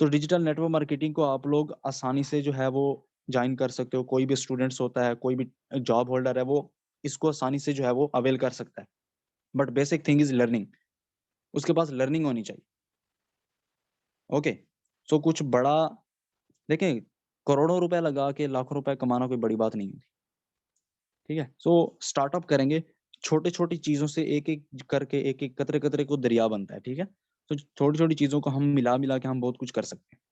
तो डिजिटल नेटवर्क मार्केटिंग को आप लोग आसानी से जो है वो ज्वाइन कर सकते हो। कोई भी स्टूडेंट्स होता है, कोई भी जॉब होल्डर है, वो इसको आसानी से जो है वो अवेल कर सकता है। But basic thing is learning. उसके पास लर्निंग होनी चाहिए। ओके, सो कुछ बड़ा, देखें, करोड़ों रुपए लगा के लाखों रुपए कमाना कोई बड़ी बात नहीं होती। ठीक है, सो स्टार्टअप करेंगे, छोटी छोटी चीजों से एक एक करके, एक एक कतरे कतरे को दरिया बनता है। ठीक है, तो छोटी छोटी चीजों को हम मिला मिला के हम बहुत कुछ कर सकते हैं।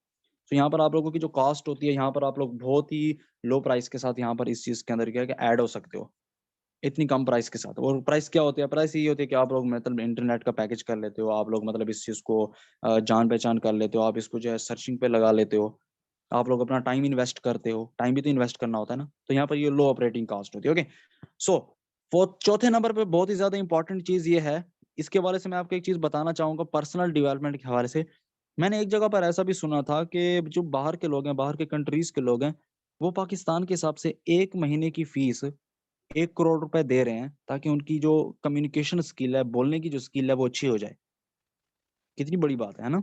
तो यहाँ पर आप लोगों की जो कॉस्ट होती है, यहाँ पर आप लोग बहुत ही लो प्राइस के साथ यहाँ पर इस चीज के अंदर क्या है कि ऐड हो सकते हो, इतनी कम प्राइस के साथ। और प्राइस क्या होती है? प्राइस ये होती है कि आप लोग मतलब इंटरनेट का पैकेज कर लेते हो, आप लोग मतलब इस चीज को जान पहचान कर लेते हो, आप इसको जो है सर्चिंग पे लगा लेते हो, आप लोग अपना टाइम इन्वेस्ट करते हो। टाइम भी तो इन्वेस्ट करना होता है ना, तो यहाँ पर ये लो ऑपरेटिंग कॉस्ट होती है। ओके, सो चौथे नंबर पे बहुत ही ज्यादा इंपॉर्टेंट चीज ये है, इसके बारे से मैं आपको एक चीज बताना चाहूंगा पर्सनल डेवलपमेंट के हवाले से। मैंने एक जगह पर ऐसा भी सुना था कि जो बाहर के लोग हैं, बाहर के कंट्रीज के लोग हैं, वो पाकिस्तान के हिसाब से 1 महीने की फीस 1 करोड़ रुपए दे रहे हैं, ताकि उनकी जो कम्युनिकेशन स्किल है, बोलने की जो स्किल है, वो अच्छी हो जाए। कितनी बड़ी बात है ना।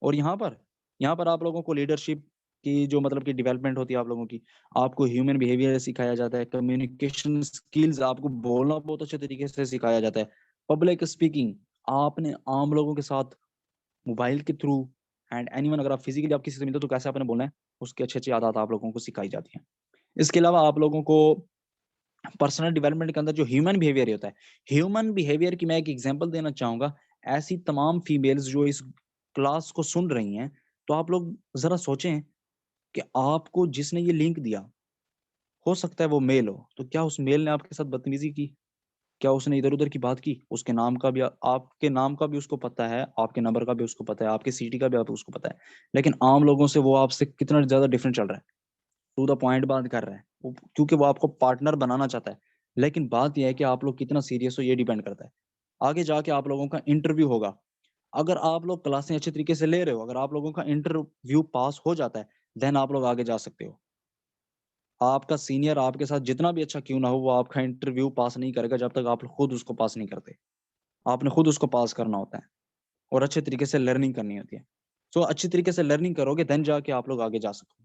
और यहाँ पर आप लोगों को लीडरशिप की जो मतलब की डेवलपमेंट होती है आप लोगों की, आपको ह्यूमन बिहेवियर सिखाया जाता है, कम्युनिकेशन स्किल्स, आपको बोलना बहुत अच्छे तरीके से सिखाया जाता है, पब्लिक स्पीकिंग, आपने आम लोगों के साथ मोबाइल के थ्रू एंड एनीवन, अगर आप फिजिकली आप किसी से मिलते हो तो कैसे आपने बोलना है, उसकी अच्छी अच्छी आदत आप लोगों को सिखाई जाती है। इसके अलावा आप लोगों को पर्सनल डेवलपमेंट के अंदर जो ह्यूमन बिहेवियर होता है, ह्यूमन बिहेवियर की मैं एक एग्जांपल देना चाहूंगा। ऐसी तमाम फीमेल्स जो इस क्लास को सुन रही हैं, तो आप लोग जरा सोचें कि आपको जिसने ये लिंक दिया, हो सकता है वो मेल हो, तो क्या उस मेल ने आपके साथ बदतमीजी की? क्या उसने इधर उधर की बात की? उसके नाम का भी आपके नाम का भी उसको पता है, आपके नंबर का भी उसको पता है, आपके सिटी का भी आप उसको पता है, लेकिन आम लोगों से वो आपसे कितना ज्यादा डिफरेंट चल रहा है, टू द पॉइंट बात कर रहा है वो, क्योंकि वो आपको पार्टनर बनाना चाहता है। लेकिन बात यह है कि आप लोग कितना सीरियस हो ये डिपेंड करता है। आगे जाके आप लोगों का इंटरव्यू होगा, अगर आप लोग क्लासें अच्छे तरीके से ले रहे हो, अगर आप लोगों का इंटरव्यू पास हो जाता है, देन आप लोग आगे जा सकते हो। आपका सीनियर आपके साथ जितना भी अच्छा क्यों ना हो, वो आपका इंटरव्यू पास नहीं करेगा जब तक आप खुद उसको पास नहीं करते। आपने खुद उसको पास करना होता है और अच्छे तरीके से लर्निंग करनी होती है। सो अच्छी तरीके से लर्निंग करोगे देन जाके आप लोग आगे जा सकोगे।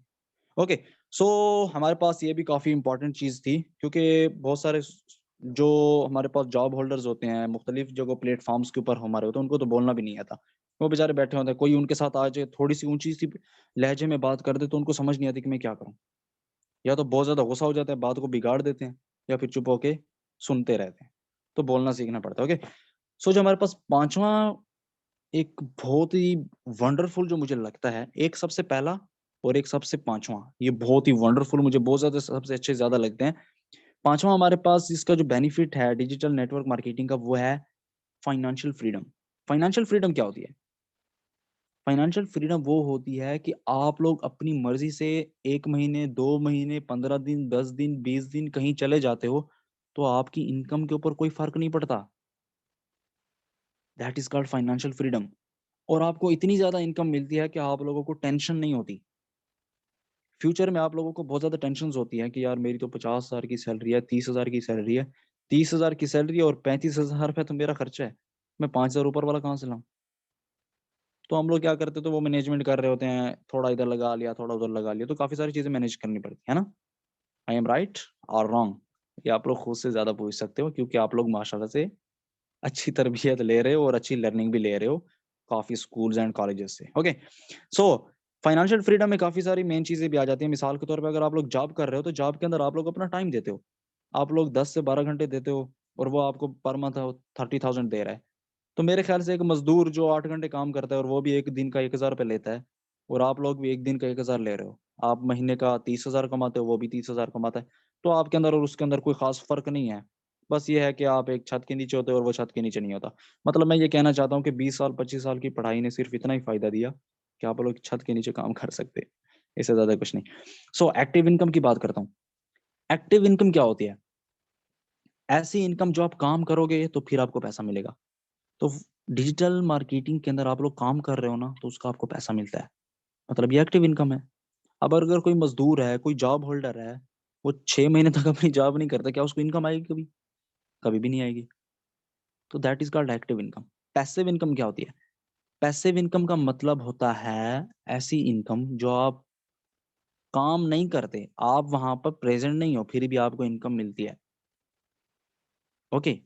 ओके, सो हमारे पास ये भी काफ़ी इंपॉर्टेंट चीज़ थी, क्योंकि बहुत सारे जो हमारे पास जॉब होल्डर्स होते हैं, मुख्तलिफ जगह प्लेटफॉर्म्स के ऊपर हमारे होते हैं, उनको तो बोलना भी नहीं आता। वो बेचारे बैठे होते हैं, कोई उनके साथ आ जाए, थोड़ी सी ऊंची सी लहजे में बात कर दे तो उनको समझ नहीं आती कि मैं क्या करूँ। या तो बहुत ज़्यादा गुस्सा हो जाता है, बात को बिगाड़ देते हैं, या फिर चुप होके सुनते रहते हैं। तो बोलना सीखना पड़ता है। ओके, सो जो हमारे पास पांचवा एक बहुत ही वंडरफुल जो मुझे लगता है, एक सबसे पहला और एक सबसे पांचवा, ये बहुत ही वंडरफुल, मुझे बहुत ज्यादा सबसे अच्छे ज्यादा लगते हैं। पांचवा हमारे पास इसका जो बेनिफिट है डिजिटल नेटवर्क मार्केटिंग का, वो है फाइनेंशियल फ्रीडम। फाइनेंशियल फ्रीडम क्या होती है? फाइनेंशियल फ्रीडम वो होती है कि आप लोग अपनी मर्जी से 1 महीने, 2 महीने, 15 दिन, 10 दिन, 20 दिन कहीं चले जाते हो, तो आपकी इनकम के ऊपर कोई फर्क नहीं पड़ता। That is called financial freedom. और आपको इतनी ज्यादा इनकम मिलती है कि आप लोगों को टेंशन नहीं होती। फ्यूचर में आप लोगों को बहुत ज़्यादा टेंशन्स होती हैं कि यार मेरी तो 50,000 की सैलरी है, 30,000 की सैलरी है। 30,000 की सैलरी है और 35,000 रुपये तो मेरा खर्चा है। मैं 5,000 ऊपर वाला कहाँ से लाऊँ? तो हम लोग क्या करते हैं, तो वो मैनेजमेंट कर रहे होते हैं, थोड़ा इधर लगा लिया, थोड़ा उधर लगा लिया, तो काफ़ी सारी चीज़ें मैनेज करनी पड़ती है ना? आई एम राइट और रॉन्ग? ये आप लोग खुद से ज़्यादा पूछ सकते हो, क्योंकि आप लोग माशाल्लाह से अच्छी तरबियत ले रहे हो और अच्छी लर्निंग भी ले रहे हो, काफ़ी स्कूल्स एंड कॉलेजेस से। ओके, सो फाइनेंशियल फ्रीडम में काफ़ी सारी मेन चीज़ें भी आ जाती हैं। मिसाल के तौर पे अगर आप लोग जॉब कर रहे हो, तो जॉब के अंदर आप लोग अपना टाइम देते हो। आप लोग 10 से 12 घंटे देते हो और वो आपको पर मंथ 30,000 दे रहा है। तो मेरे ख्याल से एक मज़दूर जो 8 घंटे काम करता है और वो भी 1 दिन का 1,000 रुपए लेता है, और आप लोग भी 1 दिन का 1,000 ले रहे हो। आप महीने का 30,000 कमाते हो, वो भी 30,000 कमाता है। तो आपके अंदर और उसके अंदर कोई ख़ास फ़र्क नहीं है। बस ये है कि आप एक छत के नीचे होते हो और वो छत के नीचे नहीं होता। मतलब मैं ये कहना चाहता हूँ कि 20 साल, 25 साल की पढ़ाई ने सिर्फ़ इतना ही फ़ायदा दिया कि आप लोग छत के नीचे काम कर सकते हैं। इससे ज़्यादा कुछ नहीं। सो एक्टिव इनकम की बात करता हूँ। एक्टिव इनकम क्या होती है? ऐसी इनकम जो आप काम करोगे तो फिर आपको पैसा मिलेगा। तो डिजिटल मार्केटिंग के अंदर आप लोग काम कर रहे हो ना, तो उसका आपको पैसा मिलता है। मतलब ये एक्टिव इनकम है। अब अगर कोई मज़दूर है, कोई जॉब होल्डर है, वो 6 महीने तक अपनी जॉब नहीं करता, क्या उसको इनकम आएगी कभी? कभी भी नहीं आएगी। तो that is called active income. Passive income क्या होती है? पैसिव इनकम का मतलब होता है ऐसी इनकम जो आप काम नहीं करते, आप वहाँ पर प्रेज़ेंट नहीं हो, फिर भी आपको इनकम मिलती है। ओके?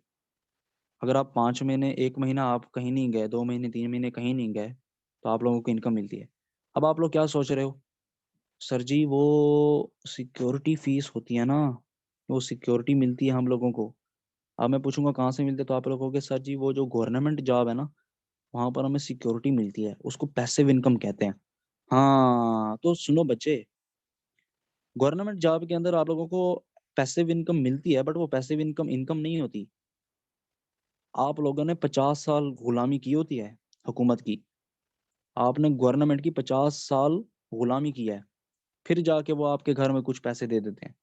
अगर आप 5 महीने, 1 महीना आप कहीं नहीं गए, 2 महीने, 3 महीने कहीं नहीं गए, तो आप लोगों को इनकम मिलती है। अब आप लोग क्या सोच रहे हो? सर जी वो सिक्योरिटी फ़ीस होती है ना, वो सिक्योरिटी मिलती है हम लोगों को। अब मैं पूछूँगा कहाँ से मिलती है, तो आप लोग कहोगे सर जी वो जो गवर्नमेंट जॉब है ना, वहाँ पर हमें सिक्योरिटी मिलती है, उसको पैसिव इनकम कहते हैं। हाँ, तो सुनो बच्चे, गवर्नमेंट जॉब के अंदर आप लोगों को पैसिव इनकम मिलती है, बट वो पैसिव इनकम इनकम नहीं होती। आप लोगों ने 50 साल गुलामी की होती है हुकूमत की। आपने गवर्नमेंट की 50 साल गुलामी की है, फिर जाके वो आपके घर में कुछ पैसे दे देते हैं।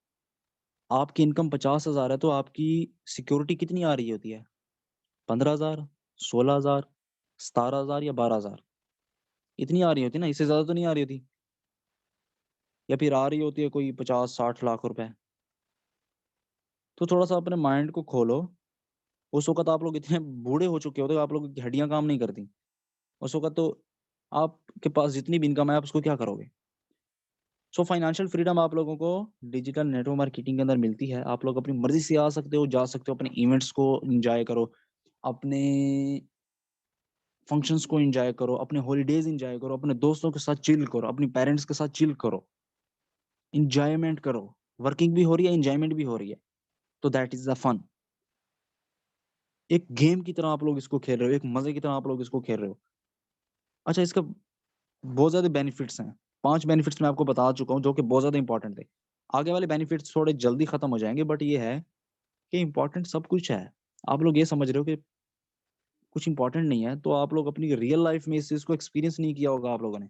आपकी इनकम 50,000 है, तो आपकी सिक्योरिटी कितनी आ रही होती है? 15,000, 16,000, 17,000 या 12,000? इतनी आ रही होती है ना, इससे ज़्यादा तो नहीं आ रही होती। या फिर आ रही होती है कोई 50-60 लाख रुपए। तो थोड़ा-सा अपने माइंड को खोलो। उस वक़्त आप लोग इतने बूढ़े हो चुके होते हो, आप लोगों की हड्डियाँ काम नहीं करती। उस वक़्त तो आपके पास जितनी भी इनकम है, आप उसको क्या करोगे? सो फाइनेंशियल फ्रीडम आप लोगों को डिजिटल नेटवर्क मार्केटिंग के अंदर मिलती है। आप लोग अपनी मर्ज़ी से आ सकते हो, जा सकते हो, अपने इवेंट्स को एन्जॉय करो, अपने फंक्शंस को एन्जॉय करो, अपने हॉलिडेज़ एन्जॉय करो, अपने दोस्तों के साथ चिल करो, अपने पेरेंट्स के साथ चिल करो, एन्जॉयमेंट करो। वर्किंग भी हो रही है, एन्जॉयमेंट भी हो रही है। तो दैट इज़ द फन। एक गेम की तरह आप लोग इसको खेल रहे हो, एक मज़े की तरह आप लोग इसको खेल रहे हो। अच्छा, इसका बहुत ज़्यादा बेनिफिट्स हैं। 5 बेनिफिट्स मैं आपको बता चुका हूँ, जो कि बहुत ज़्यादा इम्पोर्टेंट थे। आगे वाले बेनिफिट्स थोड़े जल्दी खत्म हो जाएंगे, बट ये है कि इंपॉर्टेंट सब कुछ है। आप लोग ये समझ रहे हो कि कुछ इंपॉर्टेंट नहीं है, तो आप लोग अपनी रियल लाइफ में इस चीज को एक्सपीरियंस नहीं किया होगा आप लोगों ने।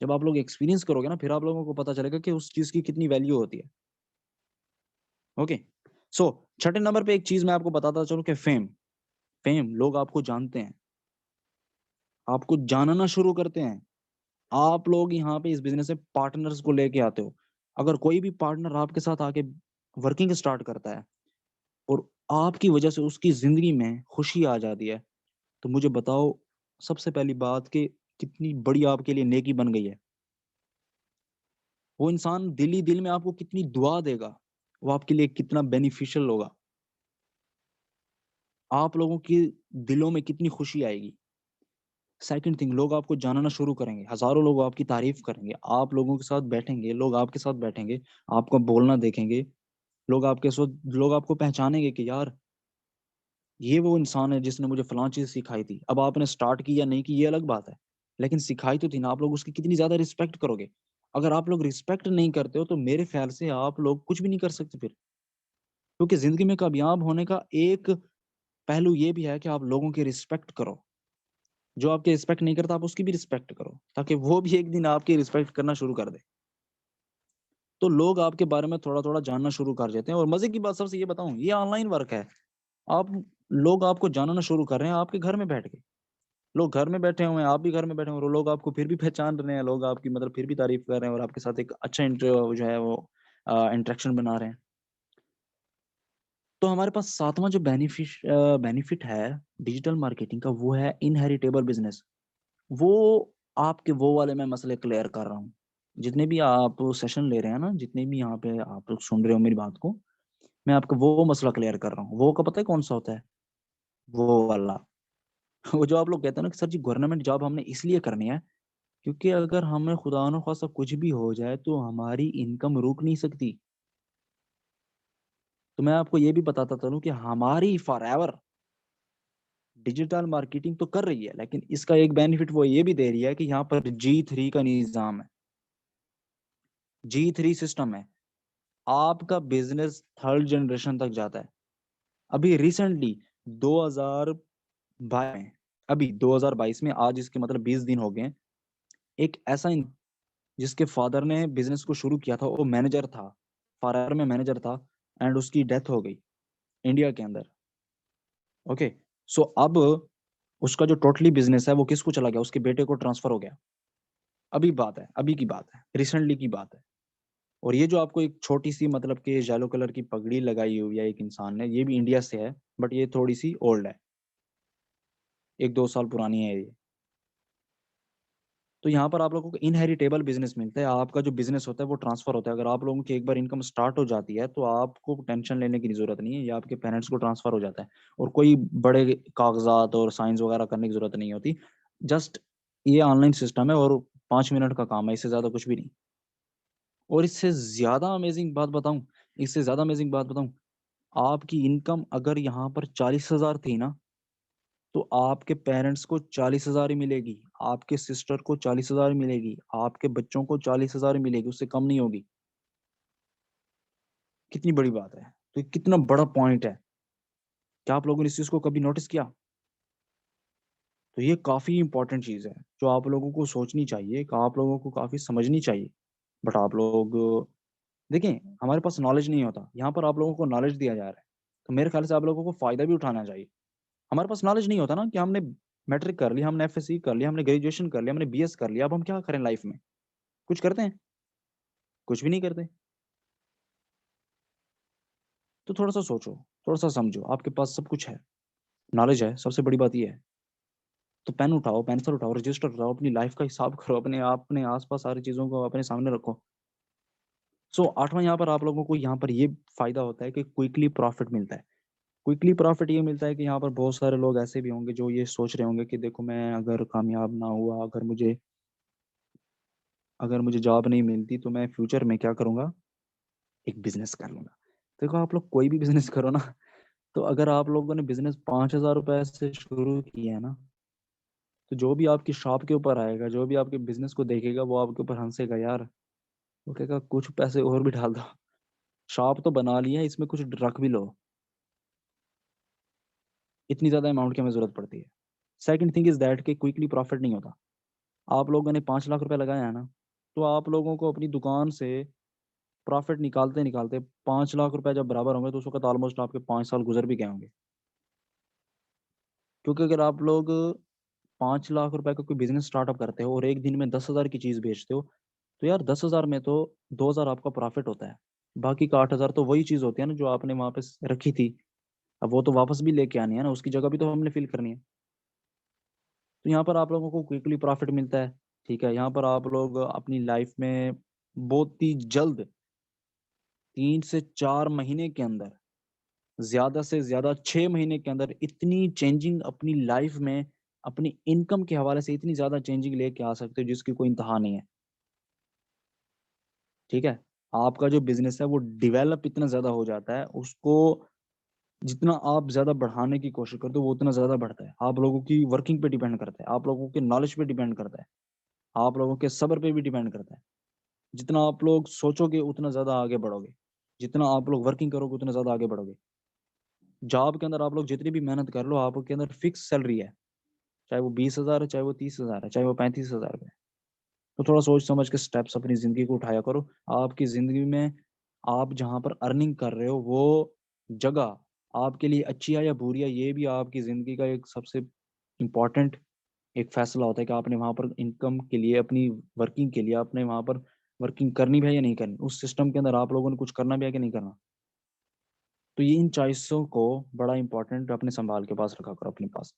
जब आप लोग एक्सपीरियंस करोगे ना, फिर आप लोगों को पता चलेगा कि उस चीज की कितनी वैल्यू होती है। ओके, सो छठे नंबर पे एक चीज मैं आपको बताता चलूं कि फेम। फेम, लोग आपको जानते हैं, आपको जानना शुरू करते हैं। आप लोग यहाँ पे इस बिजनेस में पार्टनर्स को लेके आते हो। अगर कोई भी पार्टनर आपके साथ आके वर्किंग स्टार्ट करता है और आपकी वजह से उसकी जिंदगी में खुशी आ जाती है, तो मुझे बताओ सबसे पहली बात कि कितनी बड़ी आपके लिए नेकी बन गई है। वो इंसान दिल ही दिल में आपको कितनी दुआ देगा, वो आपके लिए कितना बेनिफिशियल होगा, आप लोगों के दिलों में कितनी खुशी आएगी। सेकंड थिंग, लोग आपको जानना शुरू करेंगे, हजारों लोग आपकी तारीफ करेंगे, आप लोगों के साथ बैठेंगे, लोग आपके साथ बैठेंगे, आपको बोलना देखेंगे, लोग आपको पहचानेंगे कि यार ये वो इंसान है जिसने मुझे फलां चीज सिखाई थी। अब आपने स्टार्ट की या नहीं की ये अलग बात है, लेकिन सिखाई तो थी ना, आप लोग उसकी कितनी ज्यादा रिस्पेक्ट करोगे। अगर आप लोग रिस्पेक्ट नहीं करते हो तो मेरे ख्याल से आप लोग कुछ भी नहीं कर सकते फिर। क्योंकि जिंदगी में कामयाब होने का एक पहलू ये भी है कि आप लोगों की रिस्पेक्ट करो। जो आपकी रिस्पेक्ट नहीं करता आप उसकी भी रिस्पेक्ट करो, ताकि वो भी एक दिन आपकी रिस्पेक्ट करना शुरू कर दे। तो लोग आपके बारे में थोड़ा थोड़ा जानना शुरू कर देते हैं। और मजे की बात सबसे ये बताऊं, ये ऑनलाइन वर्क है। आप लोग आपको जानना शुरू कर रहे हैं आपके घर में बैठ के। लोग घर में बैठे हुए हैं, आप भी घर में बैठे हुए हैं, और लोग आपको फिर भी पहचान रहे हैं, लोग आपकी मतलब फिर भी तारीफ कर रहे हैं और आपके साथ एक अच्छा जो है वो इंटरेक्शन बना रहे हैं। तो हमारे पास सातवां जो बेनिफिट है डिजिटल मार्केटिंग का, वो है इनहेरिटेबल बिजनेस। वो आपके वो वाले मैं मसले क्लियर कर रहा हूँ। जितने भी आप सेशन ले रहे हैं ना, जितने भी यहाँ पे आप लोग सुन रहे हो मेरी बात को, मैं आपका वो मसला क्लियर कर रहा हूँ। वो का पता है कौन सा होता है? वो वाला वो जो आप लोग कहते हैं ना कि सर जी गवर्नमेंट जॉब हमने इसलिए करनी है क्योंकि अगर हमें खुदा न खासा कुछ भी हो जाए तो हमारी इनकम रुक नहीं सकती। तो मैं आपको ये भी बताता चलूं कि हमारी फॉर एवर डिजिटल मार्केटिंग तो कर रही है, लेकिन इसका एक बेनिफिट वो ये भी दे रही है कि यहाँ पर G3 का निजाम है। G3 सिस्टम है, आपका बिजनेस थर्ड जनरेशन तक जाता है। अभी रिसेंटली 2022 में, अभी 2022 में, आज इसके मतलब 20 दिन हो गए, एक ऐसा जिसके फादर ने बिजनेस को शुरू किया था, वो मैनेजर था, फायर में मैनेजर था, एंड उसकी डेथ हो गई इंडिया के अंदर। ओके, सो अब उसका जो टोटली बिजनेस है वो किसको चला गया? उसके बेटे को ट्रांसफर हो गया। अभी बात है, अभी की बात है, रिसेंटली की बात है। और ये जो आपको एक छोटी सी मतलब कि येलो कलर की पगड़ी लगाई हुई है एक इंसान ने, ये भी इंडिया से है, बट ये थोड़ी सी ओल्ड है, 1-2 साल पुरानी है ये। तो यहाँ पर आप लोगों को इनहेरिटेबल बिजनेस मिलता है। आपका जो बिजनेस होता है वो ट्रांसफर होता है। अगर आप लोगों की एक बार इनकम स्टार्ट हो जाती है तो आपको टेंशन लेने की जरूरत नहीं है, ये आपके पेरेंट्स को ट्रांसफर हो जाता है। और कोई बड़े कागजात और साइंस वगैरह करने की जरूरत नहीं होती। जस्ट ये ऑनलाइन सिस्टम है और 5 मिनट का काम है, इससे ज्यादा कुछ भी नहीं। और इससे ज्यादा अमेजिंग बात बताऊं, इससे ज्यादा अमेजिंग बात बताऊं, आपकी इनकम अगर यहाँ पर 40,000 थी ना, तो आपके पेरेंट्स को 40,000 ही मिलेगी, आपके सिस्टर को 40,000 मिलेगी, आपके बच्चों को 40,000 मिलेगी, उससे कम नहीं होगी। कितनी बड़ी बात है, तो ये कितना बड़ा पॉइंट है। क्या आप लोगों ने इस चीज को कभी नोटिस किया? तो ये काफी इंपॉर्टेंट चीज है जो आप लोगों को सोचनी चाहिए, कि आप लोगों को काफी समझनी चाहिए। बट आप लोग देखें, हमारे पास नॉलेज नहीं होता, यहाँ पर आप लोगों को नॉलेज दिया जा रहा है, तो मेरे ख्याल से आप लोगों को फायदा भी उठाना चाहिए। हमारे पास नॉलेज नहीं होता ना कि हमने मैट्रिक कर लिया, हमने एफएससी कर लिया, हमने ग्रेजुएशन कर लिया, हमने बीएस कर लिया, अब हम क्या करें लाइफ में? कुछ करते हैं? कुछ भी नहीं करते। तो थोड़ा सा सोचो, थोड़ा सा समझो, आपके पास सब कुछ है, नॉलेज है, सबसे बड़ी बात ये है। तो पेन उठाओ, पेंसिल उठाओ, रजिस्टर उठाओ, अपनी लाइफ का हिसाब करो, अपने आसपास सारी चीजों को अपने सामने रखो। सो आठवां, यहाँ पर आप लोगों को यहाँ पर ये फायदा होता है कि क्विकली प्रॉफिट मिलता है। क्विकली प्रॉफिट ये मिलता है कि यहाँ पर बहुत सारे लोग ऐसे भी होंगे जो ये सोच रहे होंगे कि देखो मैं अगर कामयाब ना हुआ, अगर मुझे जॉब नहीं मिलती तो मैं फ्यूचर में क्या करूंगा? एक बिजनेस कर लूंगा। देखो आप लोग कोई भी बिजनेस करो ना, तो अगर आप लोगों ने बिजनेस 5,000 रुपए से शुरू किया है ना, तो जो भी आपकी शॉप के ऊपर आएगा, जो भी आपके बिजनेस को देखेगा, वो आपके ऊपर हंसेगा यार। वो कहेगा कुछ पैसे और भी डाल दो, शॉप तो बना लिया, इसमें कुछ रख भी लो, इतनी ज्यादा अमाउंट की हमें जरूरत पड़ती है। सेकंड थिंग इज दैट कि क्विकली प्रॉफिट नहीं होता। आप लोगों ने 5 लाख रुपए लगाया है ना, तो आप लोगों को अपनी दुकान से प्रॉफिट निकालते निकालते 5 लाख रुपए जब बराबर होंगे तो उस वक्त ऑलमोस्ट आपके 5 साल गुजर भी गए होंगे। क्योंकि अगर आप लोग 5 लाख रुपए का कोई बिजनेस स्टार्टअप करते हो और एक दिन में 10,000 की चीज बेचते हो, तो यार 10,000 में तो 2,000 आपका प्रॉफिट होता है। बाकी का 8,000 तो वही चीज होती है ना जो आपने वहां पे रखी थी। अब वो तो वापस भी लेके आनी है ना, उसकी जगह भी तो हमने फिल करनी है। तो यहाँ पर आप लोगों को क्विकली प्रॉफिट मिलता है। ठीक है, यहाँ पर आप लोग अपनी लाइफ में बहुत ही जल्द 3 से 4 महीने के अंदर, ज्यादा से ज्यादा 6 महीने के अंदर इतनी चेंजिंग अपनी लाइफ में, अपनी इनकम के हवाले से इतनी ज्यादा चेंजिंग लेके आ सकते हो जिसकी कोई इंतहा नहीं है। ठीक है, आपका जो बिजनेस है वो डेवलप इतना ज्यादा हो जाता है, उसको जितना आप ज्यादा बढ़ाने की कोशिश करते हो वो उतना ज्यादा बढ़ता है। आप लोगों की वर्किंग पे डिपेंड करता है, आप लोगों के नॉलेज पे डिपेंड करता है, आप लोगों के सब्र पे भी डिपेंड करता है। जितना आप लोग सोचोगे उतना ज्यादा आगे बढ़ोगे, जितना आप लोग वर्किंग करोगे उतना ज्यादा आगे बढ़ोगे। जॉब के अंदर आप लोग जितनी भी मेहनत कर लो, आपके अंदर फिक्स सैलरी है, चाहे वो 20,000 है, चाहे वो 30,000 है, चाहे वो 35,000 है। तो थोड़ा सोच समझ के स्टेप्स अपनी जिंदगी को उठाया करो। आपकी जिंदगी में आप जहां पर अर्निंग कर रहे हो वो जगह आपके लिए अच्छी है या बुरी है, ये भी आपकी जिंदगी का एक सबसे इम्पोर्टेंट एक फैसला होता है कि आपने वहां पर इनकम के लिए, अपनी वर्किंग के लिए आपने वहां पर वर्किंग करनी भी है या नहीं करनी, उस सिस्टम के अंदर आप लोगों ने कुछ करना भी है कि नहीं करना। तो ये इन चॉइसों को बड़ा इंपॉर्टेंट अपने संभाल के पास रखा करो अपने पास।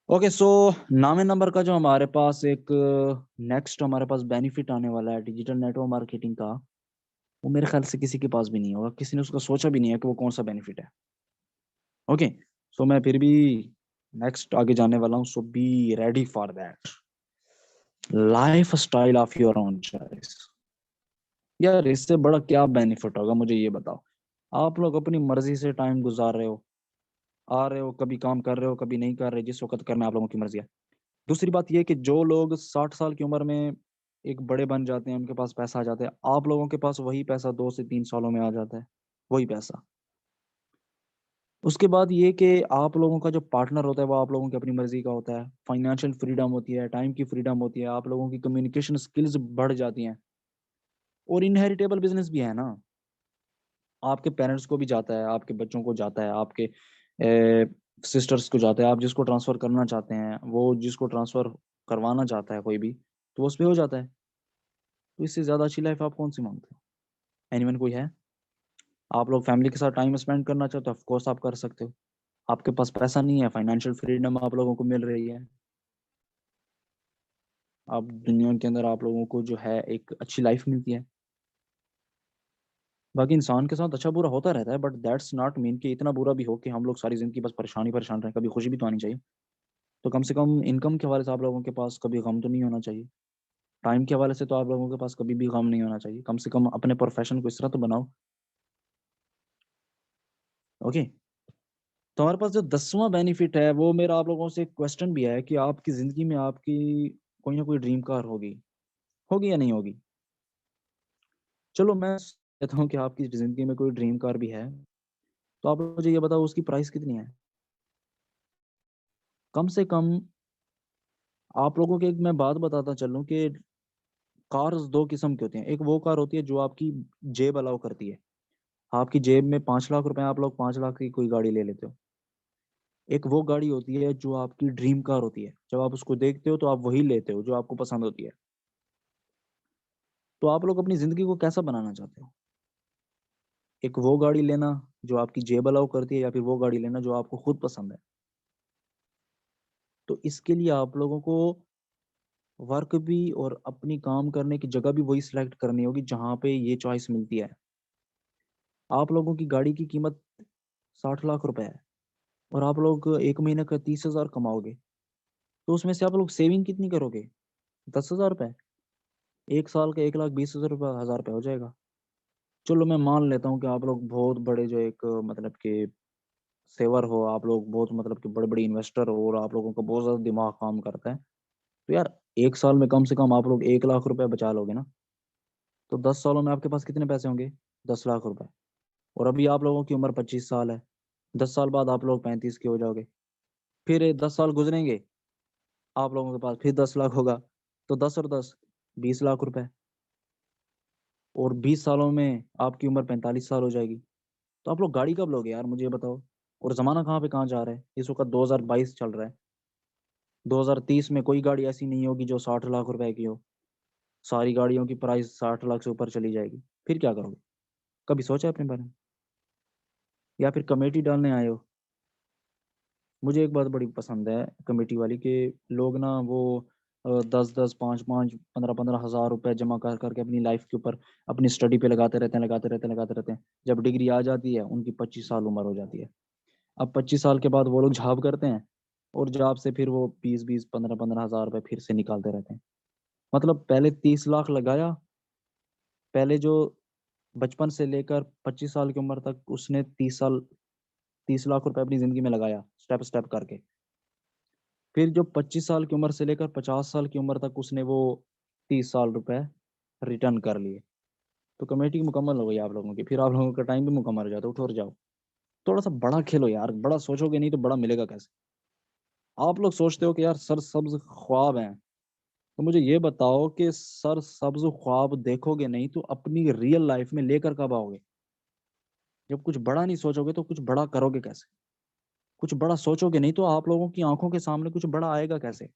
ओके, सो नामे नंबर का जो हमारे पास एक नेक्स्ट हमारे पास बेनिफिट आने वाला है डिजिटल नेटवर्क मार्केटिंग का, वो मेरे ख्याल से किसी के पास भी नहीं होगा, किसी ने उसका सोचा भी नहीं है कि वो कौन सा बेनिफिट है। ओके, सो मैं फिर भी नेक्स्ट आगे जाने वाला हूँ, so be ready for that. Lifestyle of your own choice. यार इससे बड़ा क्या बेनिफिट होगा, मुझे ये बताओ। आप लोग अपनी मर्जी से टाइम गुजार रहे हो, आ रहे हो, कभी काम कर रहे हो, कभी नहीं कर रहे, जिस वक्त करना है आप लोगों की मर्जी है। दूसरी बात यह कि जो लोग 60 साल की उम्र में एक बड़े बन जाते हैं, उनके पास पैसा आ जाता है, आप लोगों के पास वही पैसा 2 से 3 सालों में आ जाता है, वही पैसा। उसके बाद ये कि आप लोगों का जो पार्टनर होता है वो आप लोगों की अपनी मर्जी का होता है, फाइनेंशियल फ्रीडम होती है, टाइम की फ्रीडम होती है, आप लोगों की कम्युनिकेशन स्किल्स बढ़ जाती हैं। और इनहेरिटेबल बिजनेस भी है ना, आपके पेरेंट्स को भी जाता है, आपके बच्चों को जाता है, आपके सिस्टर्स को जाता है। आप जिसको ट्रांसफर करना चाहते हैं, वो जिसको ट्रांसफर करवाना चाहता है कोई भी, तो वो उस पर हो जाता है। तो इससे ज्यादा अच्छी लाइफ आप कौन सी मांगते हो? एनीवन कोई है? आप लोग फैमिली के साथ टाइम स्पेंड करना चाहते हो, ऑफ कोर्स आप कर सकते हो। आपके पास पैसा नहीं है, फाइनेंशियल फ्रीडम आप लोगों को मिल रही है, आप दुनिया के अंदर आप लोगों को जो है एक अच्छी लाइफ मिलती है। बाकी इंसान के साथ अच्छा बुरा होता रहता है, बट दैट्स नॉट मीन कि इतना बुरा भी हो कि हम लोग सारी जिंदगी बस परेशानी परेशान रहे। कभी खुशी भी तो आनी चाहिए। तो कम से कम इनकम के हवाले से आप लोगों के पास कभी गम तो नहीं होना चाहिए। टाइम के हवाले से तो आप लोगों के पास कभी भी गम नहीं होना चाहिए। कम से कम अपने प्रोफेशन को इस तरह तो बनाओ। ओके, तो हमारे पास जो 10वां बेनिफिट है वो मेरा आप लोगों से क्वेश्चन भी है कि आपकी जिंदगी में आपकी कोई ना कोई ड्रीम कार होगी, होगी या नहीं होगी? चलो मैं कहता हूँ कि आपकी जिंदगी में कोई ड्रीम कार भी है, तो आप मुझे ये बताओ उसकी प्राइस कितनी है। कम से कम आप लोगों को एक मैं बात बताता चलूं कि कार्स दो किस्म की होती हैं। एक वो कार होती है जो आपकी जेब अलाउ करती है, आपकी जेब में 5 लाख रुपए, आप लोग 5 लाख की कोई गाड़ी ले लेते हो। एक वो गाड़ी होती है जो आपकी ड्रीम कार होती है, जब आप उसको देखते हो तो आप वही लेते हो जो आपको पसंद होती है। तो आप लोग अपनी जिंदगी को कैसा बनाना चाहते हो? एक वो गाड़ी लेना जो आपकी जेब अलाउ करती है, या फिर वो गाड़ी लेना जो आपको खुद पसंद है? तो इसके लिए आप लोगों को वर्क भी और अपनी काम करने की जगह भी वही सिलेक्ट करनी होगी जहां पे ये चॉइस मिलती है। आप लोगों की गाड़ी की कीमत 60 लाख रुपए है और आप लोग एक महीने का 30,000 कमाओगे, तो उसमें से आप लोग सेविंग कितनी करोगे? 10,000 रुपए। एक साल का 1,20,000 रुपये, 1,000 रुपये हो जाएगा। चलो मैं मान लेता हूँ कि आप लोग बहुत बड़े जो एक मतलब कि सेवर हो, आप लोग बहुत मतलब कि बड़े बड़े इन्वेस्टर हो और आप लोगों का बहुत ज्यादा दिमाग काम करता है। तो यार एक साल में कम से कम आप लोग 1 लाख रुपए बचा लोगे ना, तो 10 सालों में आपके पास कितने पैसे होंगे? 10 लाख रुपए। और अभी आप लोगों की उम्र 25 साल है, 10 साल बाद आप लोग 35 के हो जाओगे। फिर ये 10 साल गुजरेंगे, आप लोगों के पास फिर 10 लाख होगा। तो 10 और 10, 20 लाख रुपए। और 20 सालों में आपकी उम्र 45 साल हो जाएगी। तो आप लोग गाड़ी कब लोगे यार, मुझे ये बताओ। और जमाना कहाँ पे कहाँ जा रहा है, इस वक्त 2022 चल रहा है। 2030 में कोई गाड़ी ऐसी नहीं होगी जो 60 लाख रुपए की हो। सारी गाड़ियों की प्राइस 60 लाख से ऊपर चली जाएगी। फिर क्या करोगे? कभी सोचा है अपने बारे में? या फिर कमेटी डालने आए हो? मुझे एक बात बड़ी पसंद है कमेटी वाली, कि लोग ना वो 10-10, 5-5, 15-15 हज़ार रुपए जमा कर करके अपनी लाइफ के ऊपर, अपनी स्टडी पे लगाते रहते हैं, लगाते रहते हैं, लगाते रहते हैं। जब डिग्री आ जाती है, उनकी 25 साल उम्र हो जाती है। अब 25 साल के बाद वो लोग जॉब करते हैं, और जॉब से फिर वो 20-20, 15-15 हज़ार रुपए फिर से निकालते रहते हैं। मतलब पहले 30 लाख लगाया, पहले जो बचपन से लेकर 25 साल की उम्र तक उसने 30 साल, 30 लाख रुपए अपनी जिंदगी में लगाया, स्टेप स्टेप करके। फिर जो 25 साल की उम्र से लेकर 50 साल की उम्र तक उसने वो 30 साल रुपए रिटर्न कर लिए। तो कमेटी मुकम्मल हो गई आप लोगों की, फिर आप लोगों का टाइम भी मुकम्मल हो जाता है, उठो और जाओ। थोड़ा सा बड़ा खेलो यार, बड़ा सोचोगे नहीं तो बड़ा मिलेगा कैसे? आप लोग सोचते हो कि यार सर सब्ज ख्वाब हैं। तो मुझे ये बताओ कि सर सब्ज ख्वाब देखोगे नहीं तो अपनी रियल लाइफ में लेकर कब आओगे? जब कुछ बड़ा नहीं सोचोगे तो कुछ बड़ा करोगे कैसे? कुछ बड़ा सोचोगे नहीं तो आप लोगों की आंखों के सामने कुछ बड़ा आएगा कैसे?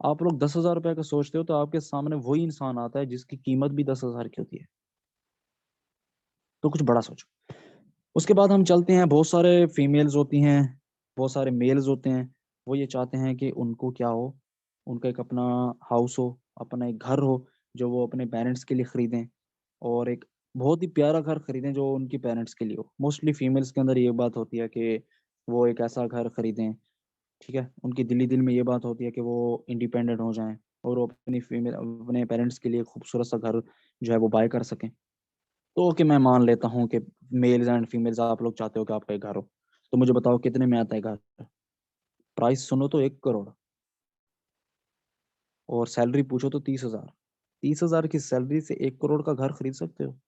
आप लोग 10 हज़ार रुपए का सोचते हो तो आपके सामने वही इंसान आता है जिसकी कीमत भी 10 हज़ार की होती है। तो कुछ बड़ा सोचो। उसके बाद हम चलते हैं, बहुत सारे फीमेल्स होती हैं, बहुत सारे मेल्स होते हैं। वो ये चाहते हैं कि उनको क्या हो, उनका एक अपना हाउस हो, अपना एक घर हो, जो वो अपने पेरेंट्स के लिए खरीदें। और एक बहुत ही प्यारा घर खरीदें जो उनकी पेरेंट्स के लिए हो। मोस्टली फीमेल्स के अंदर ये बात होती है कि वो एक ऐसा घर खरीदें, ठीक है, उनकी दिली दिल में ये बात होती है कि वो इंडिपेंडेंट हो जाएं, और वो अपनी फीमेल अपने पेरेंट्स के लिए खूबसूरत सा घर जो है वो बाय कर सकें। तो कि मैं मान लेता हूँ कि मेल्स एंड फीमेल्स आप लोग चाहते हो कि आपका एक घर हो। तो मुझे बताओ कितने में आता है घर? प्राइस सुनो तो 1 करोड़, और सैलरी पूछो तो 30 हज़ार। 30 हज़ार की सैलरी से 1 करोड़ का घर खरीद सकते हो?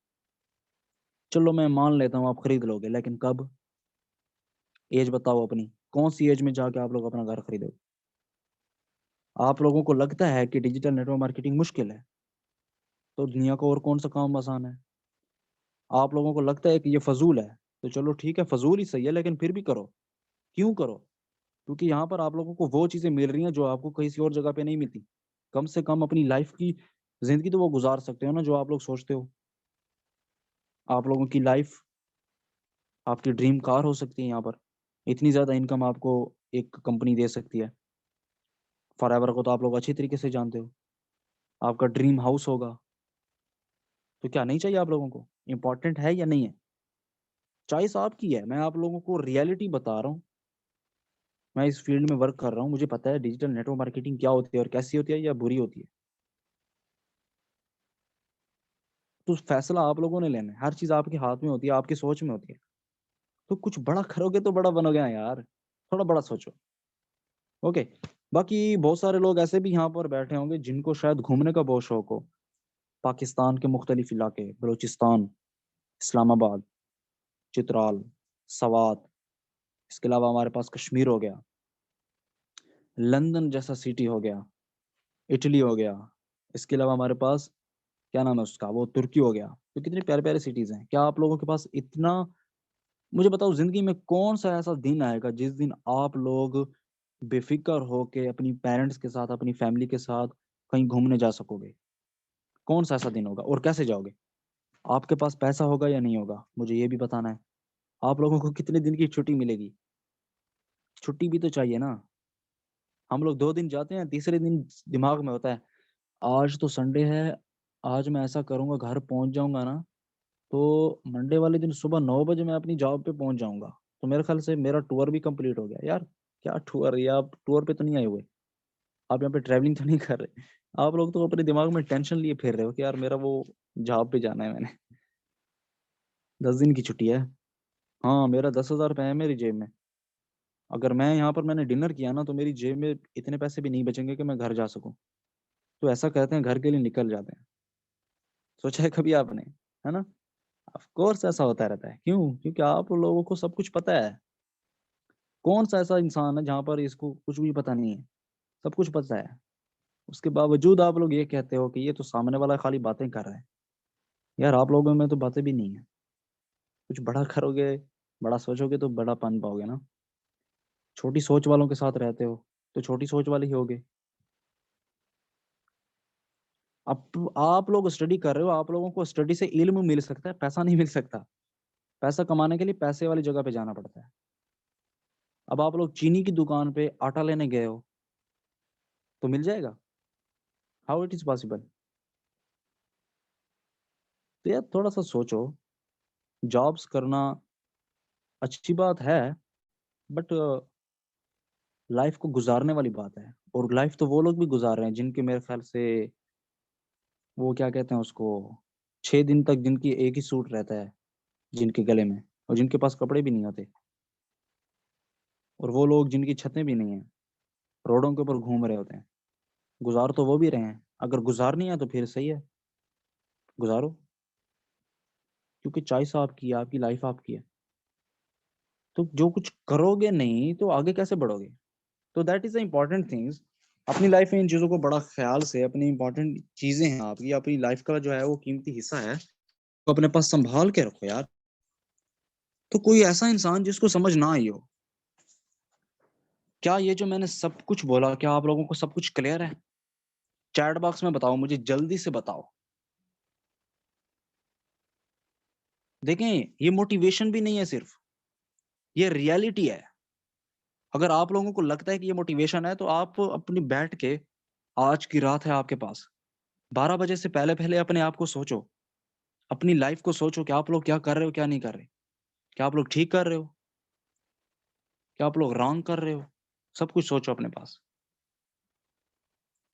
चलो मैं मान लेता हूँ आप खरीद लोगे, लेकिन कब? एज बताओ अपनी, कौन सी एज में जाके आप लोग अपना घर खरीदोगे? आप लोगों को लगता है कि डिजिटल नेटवर्क मार्केटिंग मुश्किल है, तो दुनिया का और कौन सा काम आसान है? आप लोगों को लगता है कि ये फजूल है, तो चलो ठीक है, फजूल ही सही है, लेकिन फिर भी करो। क्यों करो? क्योंकि यहाँ पर आप लोगों को वो चीजें मिल रही हैं जो आपको किसी और जगह पे नहीं मिलती। कम से कम अपनी लाइफ की जिंदगी तो वो गुजार सकते हो ना जो आप लोग सोचते हो। आप लोगों की लाइफ, आपकी ड्रीम कार हो सकती है यहाँ पर। इतनी ज्यादा इनकम आपको एक कंपनी दे सकती है। फॉरएवर को तो आप लोग अच्छी तरीके से जानते हो। आपका ड्रीम हाउस होगा। तो क्या नहीं चाहिए आप लोगों को? इंपॉर्टेंट है या नहीं है? चॉइस आपकी है, मैं आप लोगों को रियलिटी बता रहा हूँ। मैं इस फील्ड में वर्क कर रहा हूँ, मुझे पता है डिजिटल नेटवर्क मार्केटिंग क्या होती है और कैसी होती है या बुरी होती है। तो फैसला आप लोगों ने लेना है, हर चीज आपके हाथ में होती है, आपकी सोच में होती है। तो कुछ बड़ा करोगे तो बड़ा बनोगे ना यार, थोड़ा बड़ा सोचो। ओके। बाकी बहुत सारे लोग ऐसे भी यहाँ पर बैठे होंगे जिनको शायद घूमने का बहुत शौक हो। पाकिस्तान के मुख्तलिफ इलाके, बलूचिस्तान, इस्लामाबाद, चित्राल, सवात, इसके अलावा हमारे पास कश्मीर हो गया, लंदन जैसा सिटी हो गया, इटली हो गया, इसके अलावा हमारे पास क्या नाम है उसका, वो तुर्की हो गया। तो कितने प्यारे प्यारे सिटीज हैं। क्या आप लोगों के पास इतना, मुझे बताओ जिंदगी में कौन सा ऐसा दिन आएगा जिस दिन आप लोग बेफिक्र हो के अपनी पेरेंट्स के साथ, अपनी फैमिली के साथ कहीं घूमने जा सकोगे? कौन सा ऐसा दिन होगा और कैसे जाओगे? आपके पास पैसा होगा या नहीं होगा, मुझे ये भी बताना है। आप लोगों को कितने दिन की छुट्टी मिलेगी? छुट्टी भी तो चाहिए ना। हम लोग 2 दिन जाते हैं, तीसरे दिन दिमाग में होता है आज तो संडे है, आज मैं ऐसा करूंगा, घर पहुंच जाऊंगा ना तो मंडे वाले दिन सुबह 9 बजे मैं अपनी जॉब पे पहुंच जाऊंगा। तो मेरे ख्याल से मेरा टूर भी कंप्लीट हो गया यार। क्या टूर, ये आप टूर पे तो नहीं आए हुए, आप यहाँ पे ट्रैवलिंग तो नहीं कर रहे। आप लोग तो अपने दिमाग में टेंशन लिए फिर रहे हो कि यार मेरा वो जॉब पे जाना है मैंने। 10 दिन की छुट्टी है। हाँ, मेरा 10 हज़ार रुपये है मेरी जेब में। अगर मैं यहाँ पर मैंने डिनर किया ना तो मेरी जेब में इतने पैसे भी नहीं बचेंगे कि मैं घर जा सकूं। तो ऐसा कहते हैं घर के लिए निकल जाते हैं। सोचा है कभी आपने? है ना? ऑफ कोर्स ऐसा होता रहता है। क्यों? क्योंकि आप लोगों को सब कुछ पता है। कौन सा ऐसा इंसान है जहाँ पर इसको कुछ भी पता नहीं है? सब कुछ पता है। उसके बावजूद आप लोग ये कहते हो कि ये तो सामने वाला खाली बातें कर रहा है। यार आप लोगों में तो बातें भी नहीं है। कुछ बड़ा करोगे, बड़ा सोचोगे तो बड़ा बन पाओगे ना। छोटी सोच वालों के साथ रहते हो तो छोटी सोच वाले ही होगे। अब आप लोग स्टडी कर रहे हो, आप लोगों को स्टडी से इल्म मिल सकता है, पैसा नहीं मिल सकता। पैसा कमाने के लिए पैसे वाली जगह पे जाना पड़ता है। अब आप लोग चीनी की दुकान पे आटा लेने गए हो तो मिल जाएगा? How it is possible? तो यार थोड़ा सा सोचो। जॉब्स करना अच्छी बात है, बट लाइफ को गुजारने वाली बात है। और लाइफ तो वो लोग भी गुजार रहे हैं जिनके मेरे ख्याल से वो क्या कहते हैं उसको, 6 दिन तक जिनकी एक ही सूट रहता है जिनके गले में, और जिनके पास कपड़े भी नहीं होते। और वो लोग जिनकी छतें भी नहीं है, रोडों के ऊपर घूम रहे होते हैं। गुजार तो वो भी रहे हैं। अगर गुजारनी है तो फिर सही है, गुजारो। क्योंकि चॉइस आपकी है, आपकी लाइफ आपकी है। तो जो कुछ करोगे नहीं तो आगे कैसे बढ़ोगे? तो that is the important things. अपनी लाइफ में इन चीजों को बड़ा ख्याल से, अपनी इंपॉर्टेंट चीजें हैं आपकी, अपनी लाइफ का जो है वो कीमती हिस्सा है, तो अपने पास संभाल के रखो यार। तो कोई ऐसा इंसान जिसको समझ ना आई हो, क्या ये जो मैंने सब कुछ बोला, क्या आप लोगों को सब कुछ क्लियर है? चैट बॉक्स में बताओ, मुझे जल्दी से बताओ। देखें, ये मोटिवेशन भी नहीं है सिर्फ, ये रियलिटी है। अगर आप लोगों को लगता है कि ये मोटिवेशन है तो आप अपनी बैठ के, आज की रात है आपके पास, 12 बजे से पहले पहले अपने आप को सोचो, अपनी लाइफ को सोचो कि आप लोग क्या कर रहे हो, क्या नहीं कर रहे। क्या आप लोग ठीक कर रहे हो, क्या आप लोग रॉन्ग कर रहे हो? सब कुछ सोचो अपने पास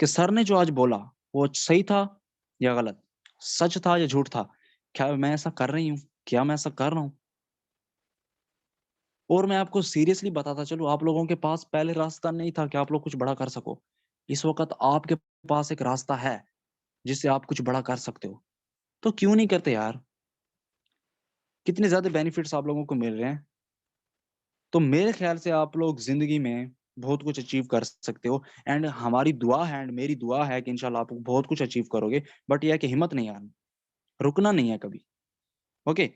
कि सर ने जो आज बोला वो सही था या गलत, सच था या झूठ था। क्या मैं ऐसा कर रही हूँ, क्या मैं ऐसा कर रहा हूँ? और मैं आपको सीरियसली बताता चलूं, आप लोगों के पास पहले रास्ता नहीं था कि आप लोग कुछ बड़ा कर सको। इस वक्त आपके पास एक रास्ता है जिससे आप कुछ बड़ा कर सकते हो। तो क्यों नहीं करते यार? कितने ज्यादा बेनिफिट्स आप लोगों को मिल रहे हैं। तो मेरे ख्याल से आप लोग जिंदगी में बहुत कुछ अचीव कर सकते हो। एंड हमारी दुआ है, एंड मेरी दुआ है कि इंशाल्लाह आप बहुत कुछ अचीव करोगे। बट यह है कि हिम्मत नहीं हारनी, रुकना नहीं है कभी। ओके।